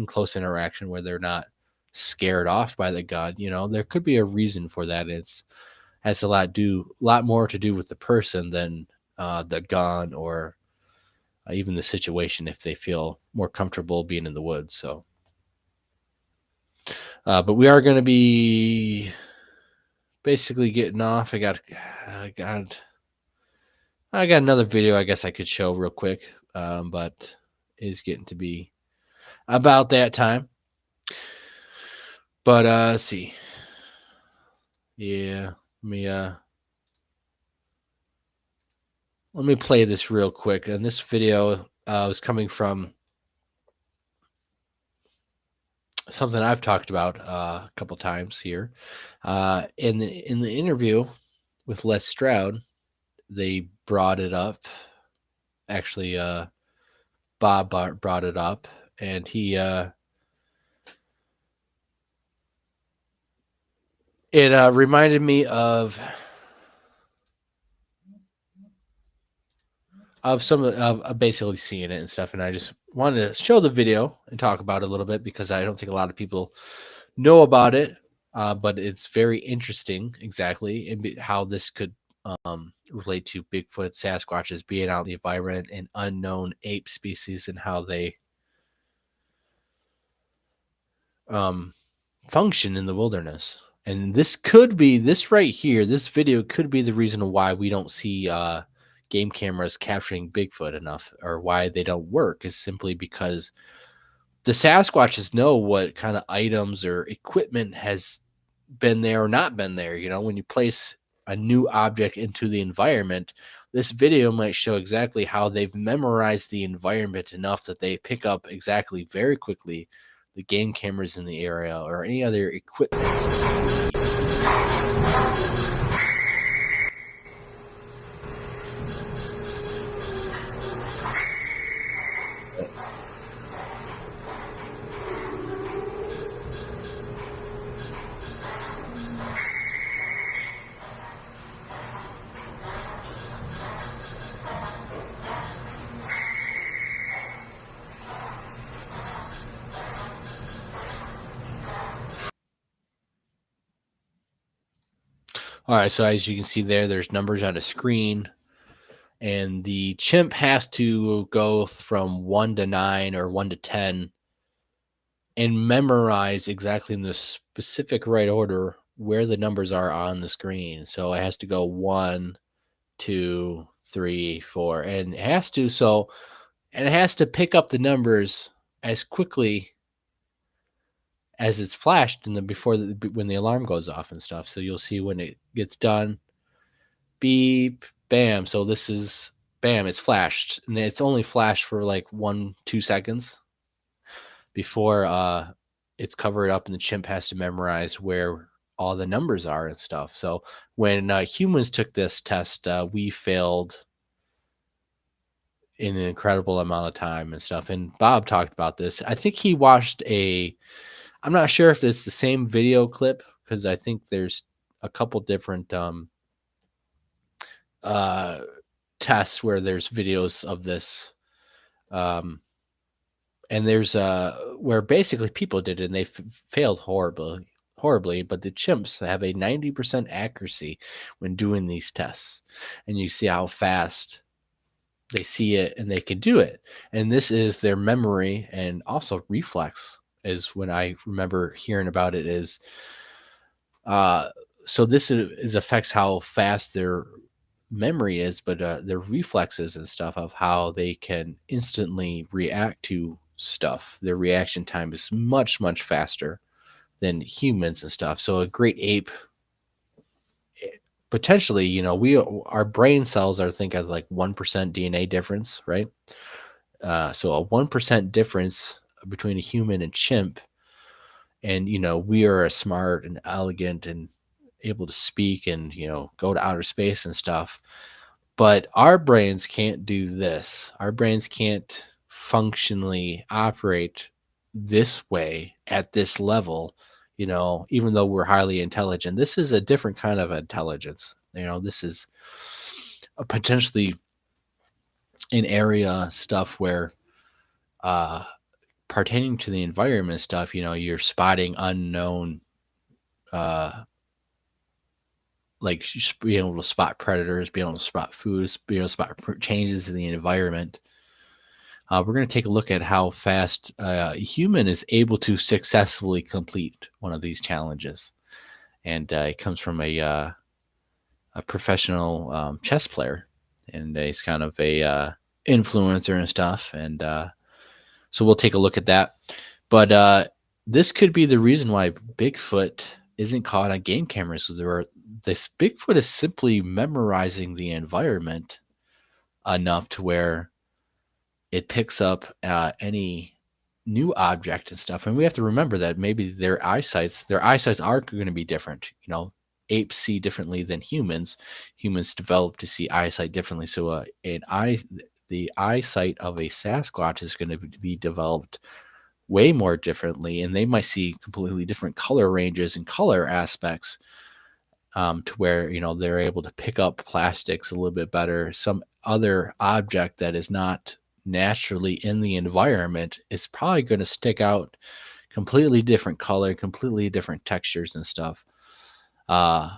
close interaction where they're not scared off by the gun. There could be a reason for that. It has a lot more to do with the person than the gun or even the situation, if they feel more comfortable being in the woods. So, but we are going to be basically getting off. I got another video I guess I could show real quick, but it's getting to be about that time. But let's see. Yeah, let me play this real quick. And this video was coming from something I've talked about a couple times here. In the interview with Les Stroud, they brought it up. Actually, Bob brought it up, and he it reminded me of some of basically seeing it and stuff. And I just wanted to show the video and talk about it a little bit because I don't think a lot of people know about it. But it's very interesting, exactly, and how this could relate to Bigfoot, Sasquatches being out in the environment, and unknown ape species, and how they function in the wilderness. And this right here, this video could be the reason why we don't see game cameras capturing Bigfoot enough, or why they don't work, is simply because the Sasquatches know what kind of items or equipment has been there or not been there. When you place a new object into the environment, this video might show exactly how they've memorized the environment enough that they pick up exactly very quickly the game cameras in the area or any other equipment. All right, so as you can see there's numbers on a screen, and the chimp has to go from 1 to 9 or 1 to 10 and memorize exactly in the specific right order where the numbers are on the screen. So it has to go 1, 2, 3, 4, and it has to and it has to pick up the numbers as quickly as it's flashed in when the alarm goes off and stuff. So you'll see when it gets done, beep, bam. So this is bam, it's flashed, and it's only flashed for like 1-2 seconds before it's covered up, and the chimp has to memorize where all the numbers are and stuff. So when humans took this test, we failed in an incredible amount of time and stuff. And Bob talked about this. I think he watched I'm not sure if it's the same video clip, because I think there's a couple different tests where there's videos of this. And there's where basically people did it and they failed horribly, but the chimps have a 90% accuracy when doing these tests. And you see how fast they see it and they can do it. And this is their memory and also reflex, is when I remember hearing about it, is so this affects how fast their memory is, but their reflexes and stuff of how they can instantly react to stuff. Their reaction time is much, much faster than humans and stuff. So a great ape, potentially, our brain cells are think of like 1% DNA difference, right? So a 1% difference between a human and chimp, and we are smart and elegant and able to speak and go to outer space and stuff, but our brains can't do this. Our brains can't functionally operate this way at this level, even though we're highly intelligent. This is a different kind of intelligence. This is a potentially an area stuff where pertaining to the environment stuff, you're spotting unknown like just being able to spot predators, being able to spot foods, being able to spot changes in the environment. We're going to take a look at how fast a human is able to successfully complete one of these challenges. And it comes from a professional chess player, and he's kind of a influencer and stuff. And so we'll take a look at that. But this could be the reason why Bigfoot isn't caught on game cameras. So this Bigfoot is simply memorizing the environment enough to where it picks up any new object and stuff. And we have to remember that maybe their eyesights are going to be different. Apes see differently than humans. Humans develop to see eyesight differently. So the eyesight of a Sasquatch is going to be developed way more differently, and they might see completely different color ranges and color aspects, to where they're able to pick up plastics a little bit better. Some other object that is not naturally in the environment is probably going to stick out completely different color, completely different textures and stuff. And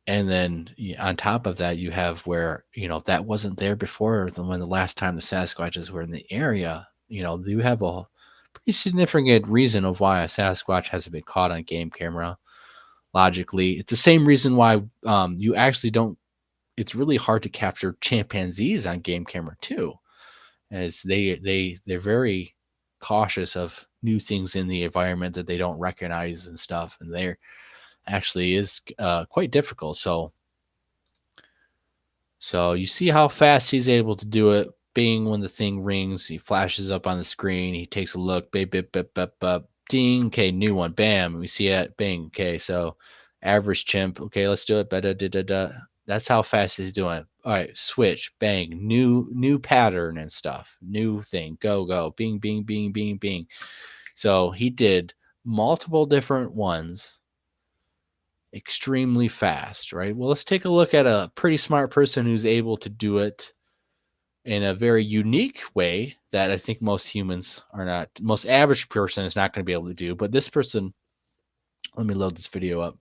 then on top of that, you have where that wasn't there before, when the last time the Sasquatches were in the area. You have a pretty significant reason of why a Sasquatch hasn't been caught on game camera. Logically, it's the same reason why you actually don't. It's really hard to capture chimpanzees on game camera too, as they're very cautious of new things in the environment that they don't recognize and stuff, and they're actually is quite difficult. So you see how fast he's able to do it. Bing, when the thing rings, he flashes up on the screen. He takes a look. Bip, bip, bip, bip, bip. Ding. Okay, new one. Bam. We see it. Bing. Okay, so average chimp. Okay, let's do it. Da, da, da, da. That's how fast he's doing. All right, switch. Bang. New pattern and stuff. New thing. Go. Bing, bing, bing, bing, bing. So he did multiple different ones extremely fast, right? Well, let's take a look at a pretty smart person who's able to do it in a very unique way that I think most average person is not going to be able to do. But this person, let me load this video up.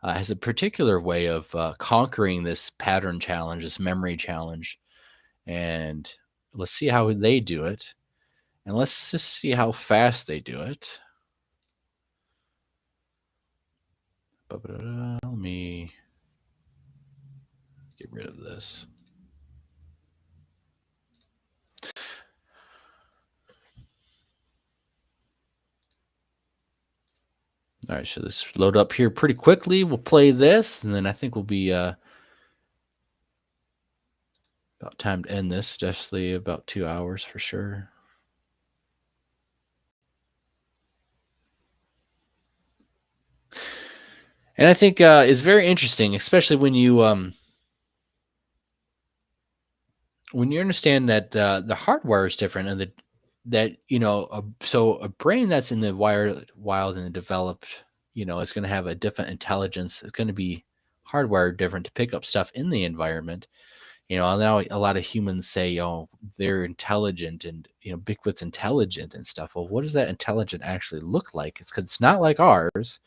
has a particular way of conquering this pattern challenge, this memory challenge. And let's see how they do it. And let's just see how fast they do it. Let me get rid of this. All right, so this load up here pretty quickly. We'll play this, and then I think we'll be about time to end this. Definitely about 2 hours for sure. And I think it's very interesting, especially when you understand that the hardware is different, and that so a brain that's in the wild and developed, is going to have a different intelligence. It's going to be hardwired different to pick up stuff in the environment. Now a lot of humans say, they're intelligent, and Bigfoot's intelligent and stuff. Well, what does that intelligent actually look like? It's because it's not like ours.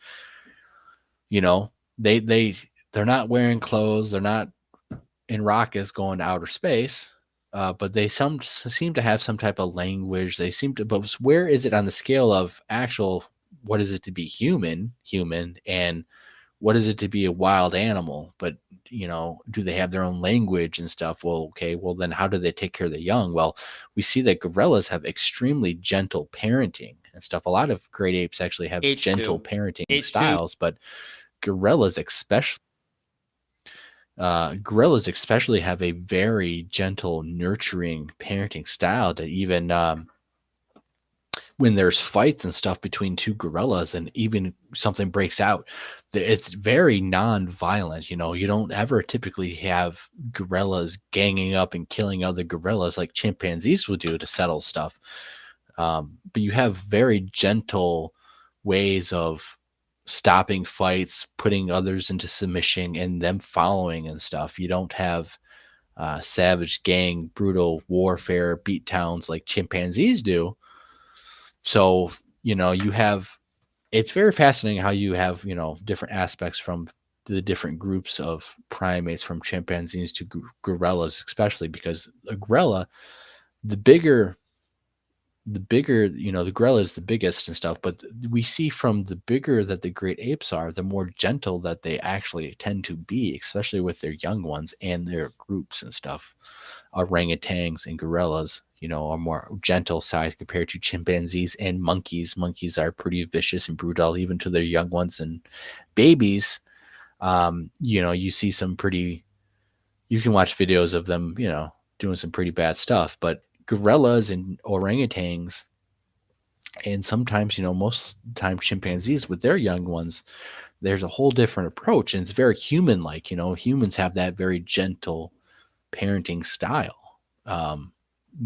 They're not wearing clothes. They're not in rockets going to outer space. But they seem to have some type of language. But where is it on the scale of actual? What is it to be human, and what is it to be a wild animal? But do they have their own language and stuff? Well, okay. Well, then how do they take care of the young? Well, we see that gorillas have extremely gentle parenting and stuff. A lot of great apes actually have H2. gentle parenting H2. styles, but gorillas especially have a very gentle, nurturing parenting style that even when there's fights and stuff between two gorillas, and even something breaks out, it's very non-violent. You don't ever typically have gorillas ganging up and killing other gorillas like chimpanzees will do to settle stuff. But you have very gentle ways of stopping fights, putting others into submission, and them following and stuff. You don't have savage gang, brutal warfare, beat towns like chimpanzees do. So, it's very fascinating how you have, different aspects from the different groups of primates, from chimpanzees to gorillas, especially because a gorilla, the gorilla is the biggest and stuff, but we see from the bigger that the great apes are, the more gentle that they actually tend to be, especially with their young ones and their groups and stuff. Orangutans and gorillas, are more gentle size compared to chimpanzees and monkeys. Monkeys are pretty vicious and brutal, even to their young ones and babies. You see you can watch videos of them, doing some pretty bad stuff, but gorillas and orangutans, and sometimes, most of the time chimpanzees with their young ones, there's a whole different approach, and it's very human-like. Humans have that very gentle parenting style,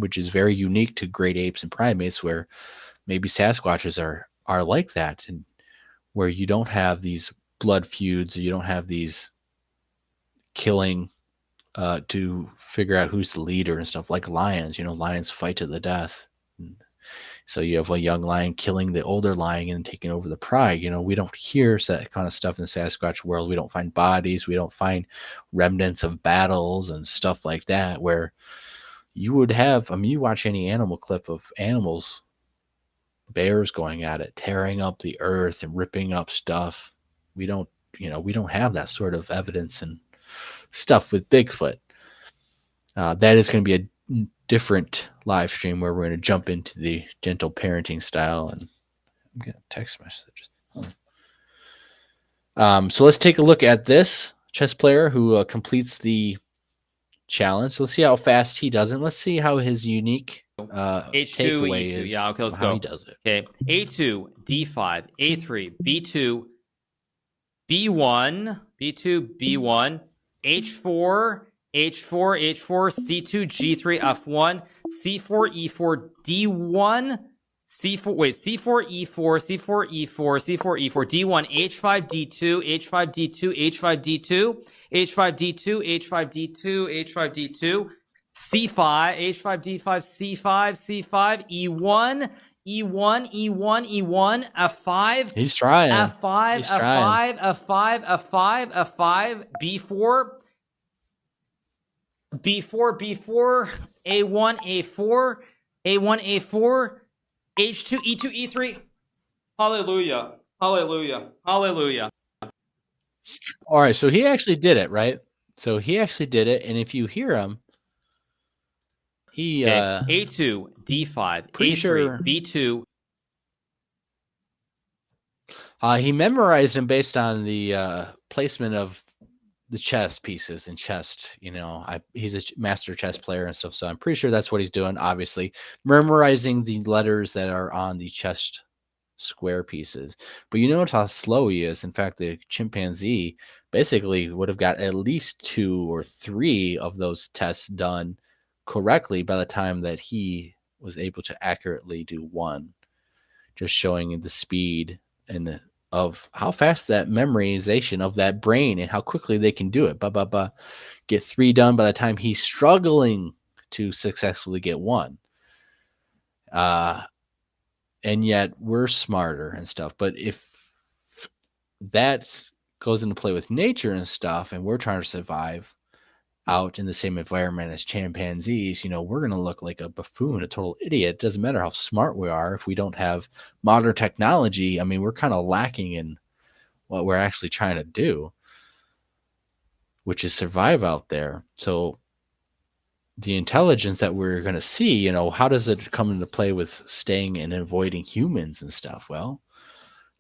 which is very unique to great apes and primates, where maybe Sasquatches are like that, and where you don't have these blood feuds, you don't have these killing to figure out who's the leader and stuff, like lions. Lions fight to the death. So you have a young lion killing the older lion and taking over the pride. We don't hear that kind of stuff in the Sasquatch world. We don't find bodies. We don't find remnants of battles and stuff like that, where you would have, you watch any animal clip of animals, bears going at it, tearing up the earth and ripping up stuff. We don't have that sort of evidence and stuff with Bigfoot. That is going to be a different live stream where we're going to jump into the gentle parenting style, and I'm getting text messages. So let's take a look at this chess player who completes the challenge. So let's see how fast he does it. Let's see how his unique H2, takeaway E2. is. Yeah, okay, let's how go. he does it. Okay, A2, D5, A3, B2, B1, B2, B1, H4, H4, H4, C2, G3, F1, C4, E4, D1, C4, E4, C4, E4, C4, E4, D1, H5, D2, H5, D2, H5, D2, H5, D2, H5, D2, H5, D2, C5, H5, D5, C5, C5, E1, E1, E1, E1, F5. He's trying. F5, He's F5, trying. F5, F5, F5, B4, B4, B4, A1, A4, A1, A4, H2, E2, E3. Hallelujah. Hallelujah. Hallelujah. All right, so he actually did it, right? So he actually did it, and if you hear him, he A2, D5, pretty A3, sure B2. He memorized them based on the placement of the chess pieces in chess. You know, he's a master chess player and stuff, so I'm pretty sure that's what he's doing. Obviously, memorizing the letters that are on the chess square pieces. But you notice how slow he is. In fact, the chimpanzee basically would have got at least 2 or 3 of those tests done correctly by the time that he was able to accurately do one, just showing the speed and of how fast that memorization of that brain and how quickly they can do it. Get 3 done by the time he's struggling to successfully get 1. And yet we're smarter and stuff. But if that goes into play with nature and stuff, and we're trying to survive out in the same environment as chimpanzees, you know, we're going to look like a buffoon, a total idiot. It doesn't matter how smart we are. If we don't have modern technology, I mean, we're kind of lacking in what we're actually trying to do, which is survive out there. So the intelligence that we're going to see, you know, how does it come into play with staying and avoiding humans and stuff? Well,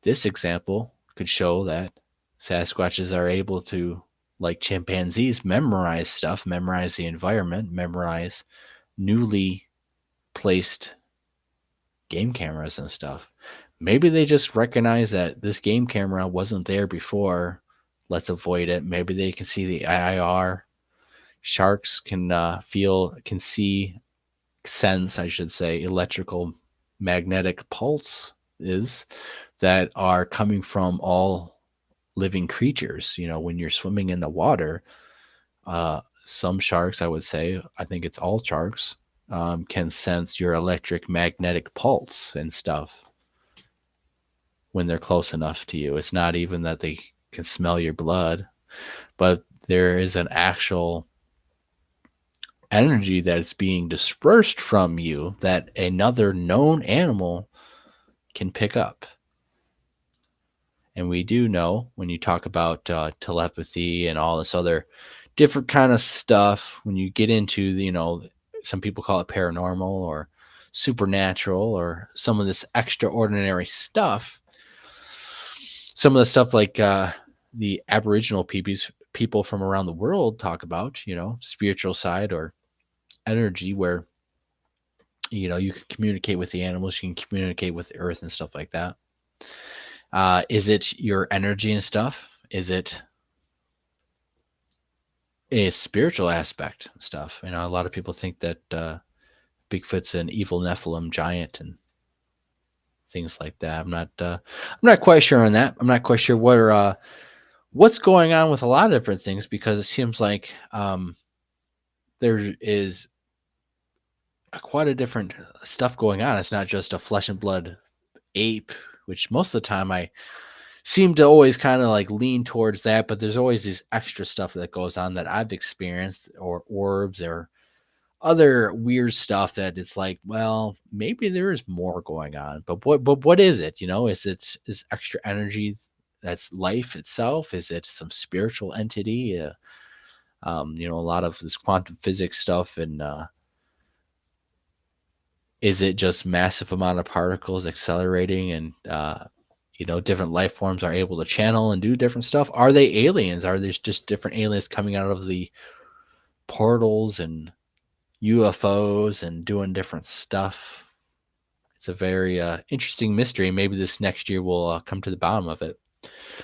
this example could show that Sasquatches are able to, like chimpanzees, memorize stuff, memorize the environment, memorize newly placed game cameras and stuff. Maybe they just recognize that this game camera wasn't there before. Let's avoid it. Maybe they can see the IIR. Sharks can sense, I should say, electrical magnetic pulses that are coming from all living creatures. You know, when you're swimming in the water, some sharks, I would say, I think it's all sharks, can sense your electric magnetic pulse and stuff when they're close enough to you. It's not even that they can smell your blood, but there is an actual energy that is being dispersed from you that another known animal can pick up. And we do know, when you talk about telepathy and all this other different kind of stuff, when you get into the, you know, some people call it paranormal or supernatural or some of this extraordinary stuff, some of the stuff like the Aboriginal people from around the world talk about, you know, spiritual side or energy, where, you know, you can communicate with the animals, you can communicate with the earth and stuff like that. Is it your energy and stuff? Is it a spiritual aspect and stuff? You know, a lot of people think that Bigfoot's an evil Nephilim giant and things like that. I'm not quite sure on that. I'm not quite sure what's going on with a lot of different things, because it seems like there is quite a different stuff going on. It's not just a flesh and blood ape, which most of the time I seem to always kind of like lean towards that, but there's always this extra stuff that goes on that I've experienced, or orbs or other weird stuff that it's like, well, maybe there is more going on. But what is it? You know, is extra energy that's life itself? Is it some spiritual entity? You know, a lot of this quantum physics stuff, and is it just massive amount of particles accelerating, and you know, different life forms are able to channel and do different stuff? Are they aliens? Are there just different aliens coming out of the portals and UFOs and doing different stuff? It's a very interesting mystery. Maybe this next year we'll come to the bottom of it.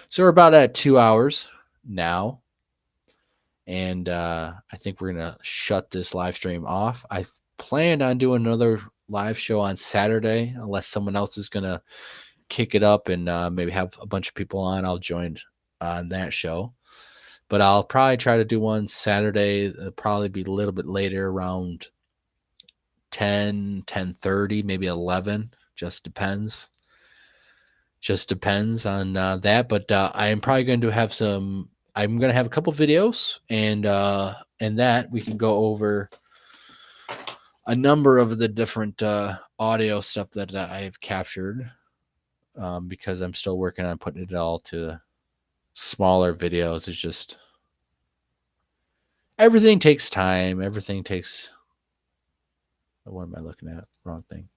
So we're about at 2 hours now, and I think we're gonna shut this live stream off. I planned on doing another live show on Saturday, unless someone else is gonna kick it up and maybe have a bunch of people on. I'll join on that show, but I'll probably try to do one Saturday. It'll probably be a little bit later, around 10:30, maybe 11, Just depends. Just depends on that. But I am probably going to have some. I'm going to have a couple videos, and that we can go over a number of the different audio stuff that I've captured, because I'm still working on putting it all to smaller videos. It's just everything takes time. Everything takes. What am I looking at? Wrong thing.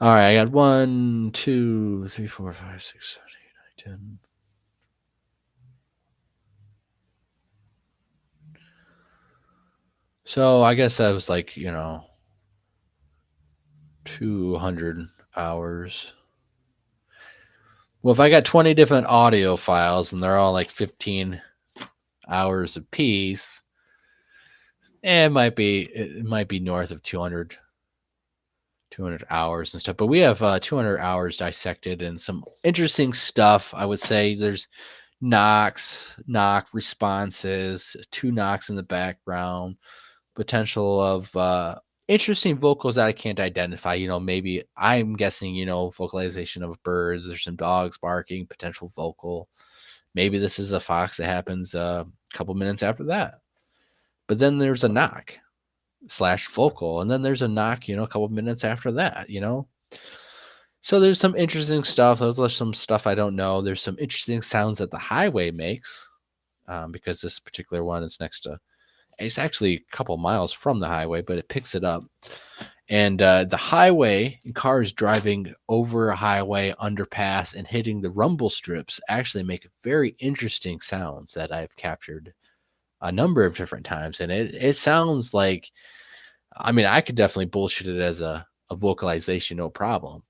All right, I got 1, 2, 3, 4, 5, 6, 7, 8, 9, 10. So I guess I was like, 200 hours. Well, if I got 20 different audio files and they're all like 15 hours a piece, it might be north of 200 hours and stuff. But we have 200 hours dissected and some interesting stuff. I would say there's knock responses, 2 knocks in the background, potential of interesting vocals that I can't identify. Maybe I'm guessing, vocalization of birds. There's some dogs barking, potential vocal. Maybe this is a fox that happens a couple minutes after that. But then there's a knock / vocal, and then there's a knock, a couple minutes after that. So there's some interesting stuff. There's some stuff I don't know. There's some interesting sounds that the highway makes, because this particular one is next to. It's actually a couple miles from the highway, but it picks it up. And the highway, cars driving over a highway underpass and hitting the rumble strips actually make very interesting sounds that I've captured a number of different times. And it sounds like, I could definitely bullshit it as a vocalization, no problem.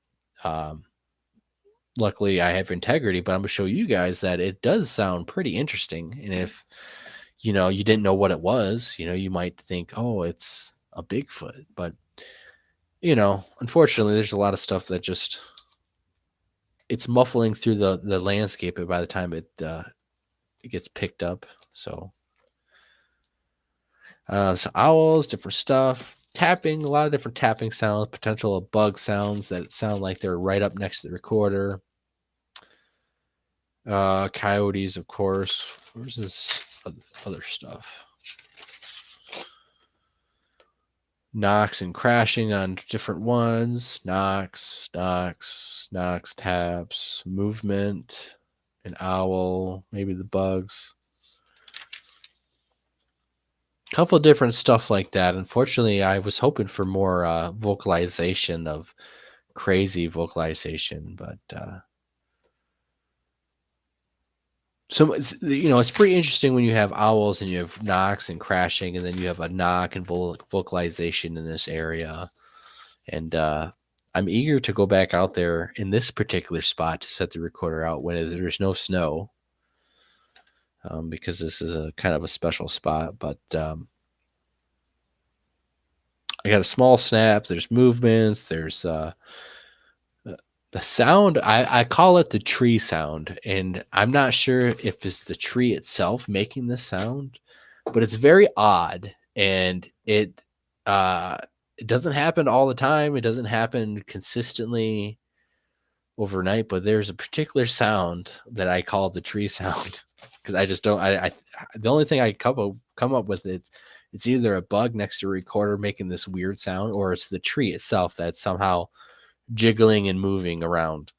Luckily, I have integrity, but I'm going to show you guys that it does sound pretty interesting. And if you didn't know what it was, you might think, oh, it's a Bigfoot. But, unfortunately, there's a lot of stuff that just, it's muffling through the landscape by the time it gets picked up. So owls, different stuff, tapping, a lot of different tapping sounds, potential of bug sounds that sound like they're right up next to the recorder. Coyotes, of course. Where's this other stuff? Knocks and crashing on different ones. Knocks, taps, movement, an owl, maybe the bugs. A couple of different stuff like that. Unfortunately, I was hoping for more vocalization of crazy vocalization, but so it's pretty interesting when you have owls and you have knocks and crashing, and then you have a knock and vocalization in this area. And I'm eager to go back out there in this particular spot to set the recorder out when there's no snow, because this is a kind of a special spot. But I got a small snap. There's movements. There's the sound, I call it the tree sound, and I'm not sure if it's the tree itself making this sound, but it's very odd, and it doesn't happen all the time. It doesn't happen consistently overnight, but there's a particular sound that I call the tree sound because I just don't. The only thing I come up with it's either a bug next to a recorder making this weird sound, or it's the tree itself that's somehow jiggling and moving around.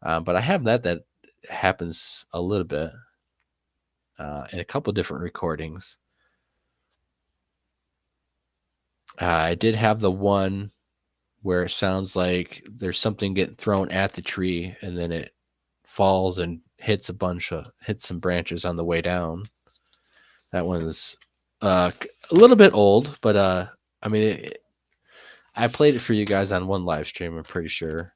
But I have that happens a little bit in a couple different recordings. I did have the one where it sounds like there's something getting thrown at the tree and then it falls and hits some branches on the way down. That one's a little bit old, but I played it for you guys on one live stream, I'm pretty sure,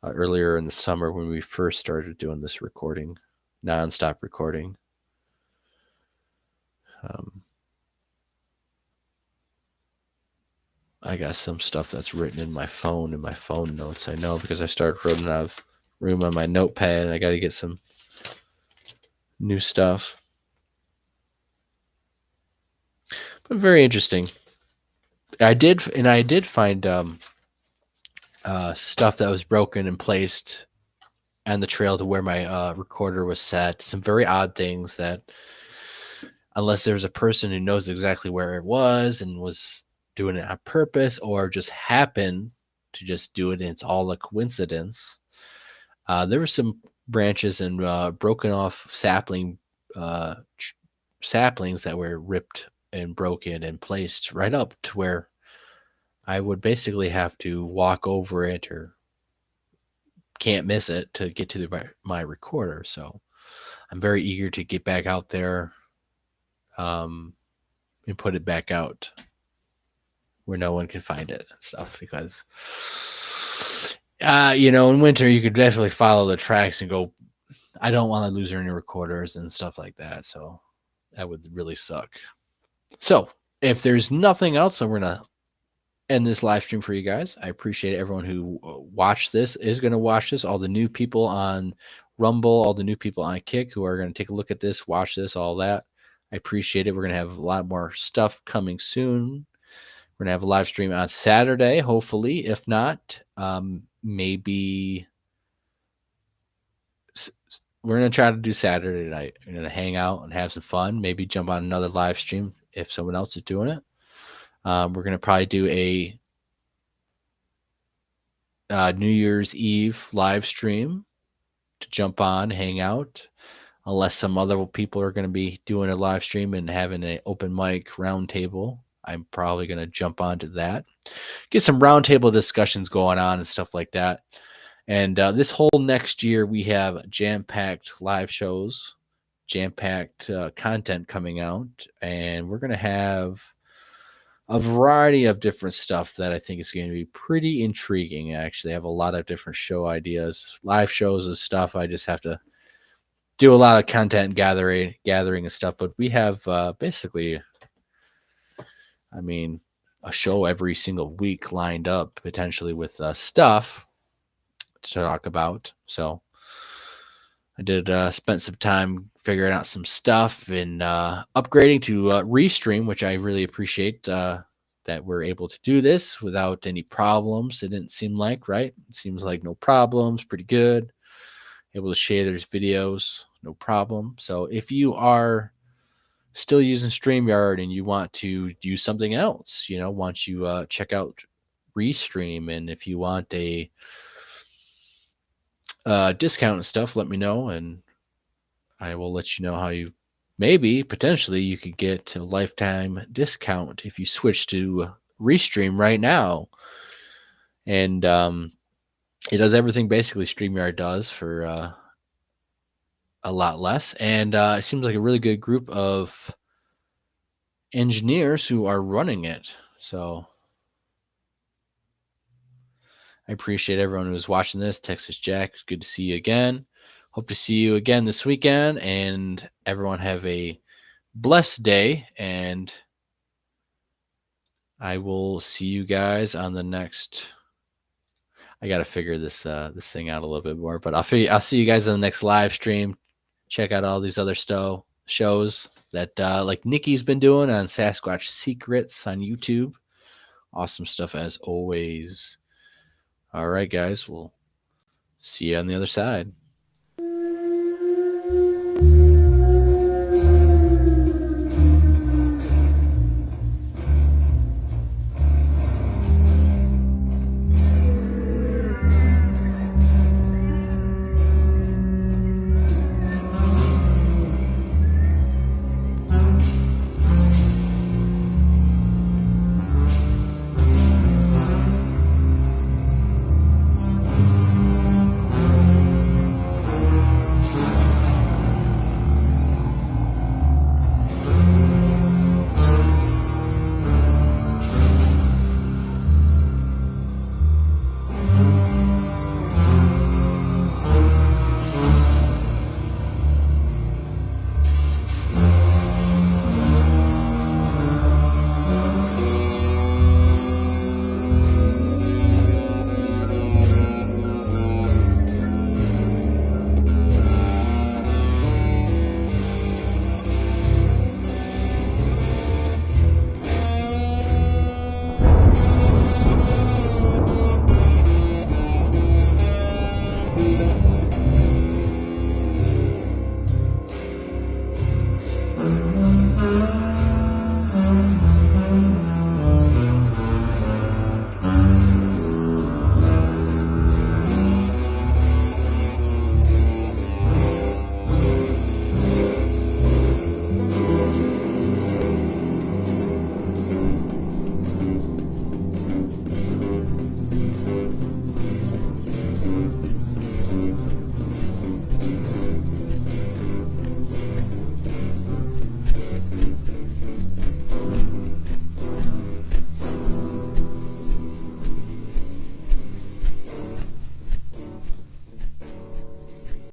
earlier in the summer when we first started doing this recording, nonstop recording. I got some stuff that's written in my phone notes. I know because I started running out of room on my notepad, and I got to get some new stuff. But very interesting. I did find stuff that was broken and placed on the trail to where my recorder was set. Some very odd things that, unless there's a person who knows exactly where it was and was doing it on purpose or just happened to just do it and it's all a coincidence. There were some branches and broken off saplings that were ripped and broken and placed right up to where I would basically have to walk over it or can't miss it to get to my recorder. So I'm very eager to get back out there and put it back out where no one can find it and stuff, because in winter you could definitely follow the tracks and go, I don't want to lose any recorders and stuff like that. So that would really suck. So if there's nothing else, then we're going to end this live stream for you guys. I appreciate everyone who watched this, is going to watch this, all the new people on Rumble, all the new people on Kick who are going to take a look at this, watch this, all that. I appreciate it. We're going to have a lot more stuff coming soon. We're going to have a live stream on Saturday, hopefully. If not, maybe we're going to try to do Saturday night. We're going to hang out and have some fun, maybe jump on another live stream if someone else is doing it. We're going to probably do a New Year's Eve live stream to jump on, hang out, unless some other people are going to be doing a live stream and having an open mic roundtable. I'm probably going to jump onto that, get some roundtable discussions going on and stuff like that. And this whole next year, we have jam-packed live shows, jam-packed content coming out, and we're going to have a variety of different stuff that I think is going to be pretty intriguing. I actually have a lot of different show ideas, live shows and stuff. I just have to do a lot of content gathering and stuff. But we have basically, a show every single week lined up potentially with stuff to talk about. So I did spent some time figuring out some stuff and upgrading to Restream, which I really appreciate that we're able to do this without any problems. It didn't seem like, right? It seems like no problems, pretty good. Able to share their videos, no problem. So if you are still using StreamYard and you want to do something else, once you check out Restream, and if you want a discount and stuff, let me know and I will let you know how you potentially you could get a lifetime discount if you switch to Restream right now. And it does everything basically StreamYard does for a lot less. And it seems like a really good group of engineers who are running it. So I appreciate everyone who's watching this. Texas Jack, good to see you again. Hope to see you again this weekend, and everyone have a blessed day, and I will see you guys on the next. I got to figure this thing out a little bit more, but I'll see you guys on the next live stream. Check out all these other shows that like Nikki's been doing on Sasquatch Secrets on YouTube. Awesome stuff as always. All right, guys, we'll see you on the other side.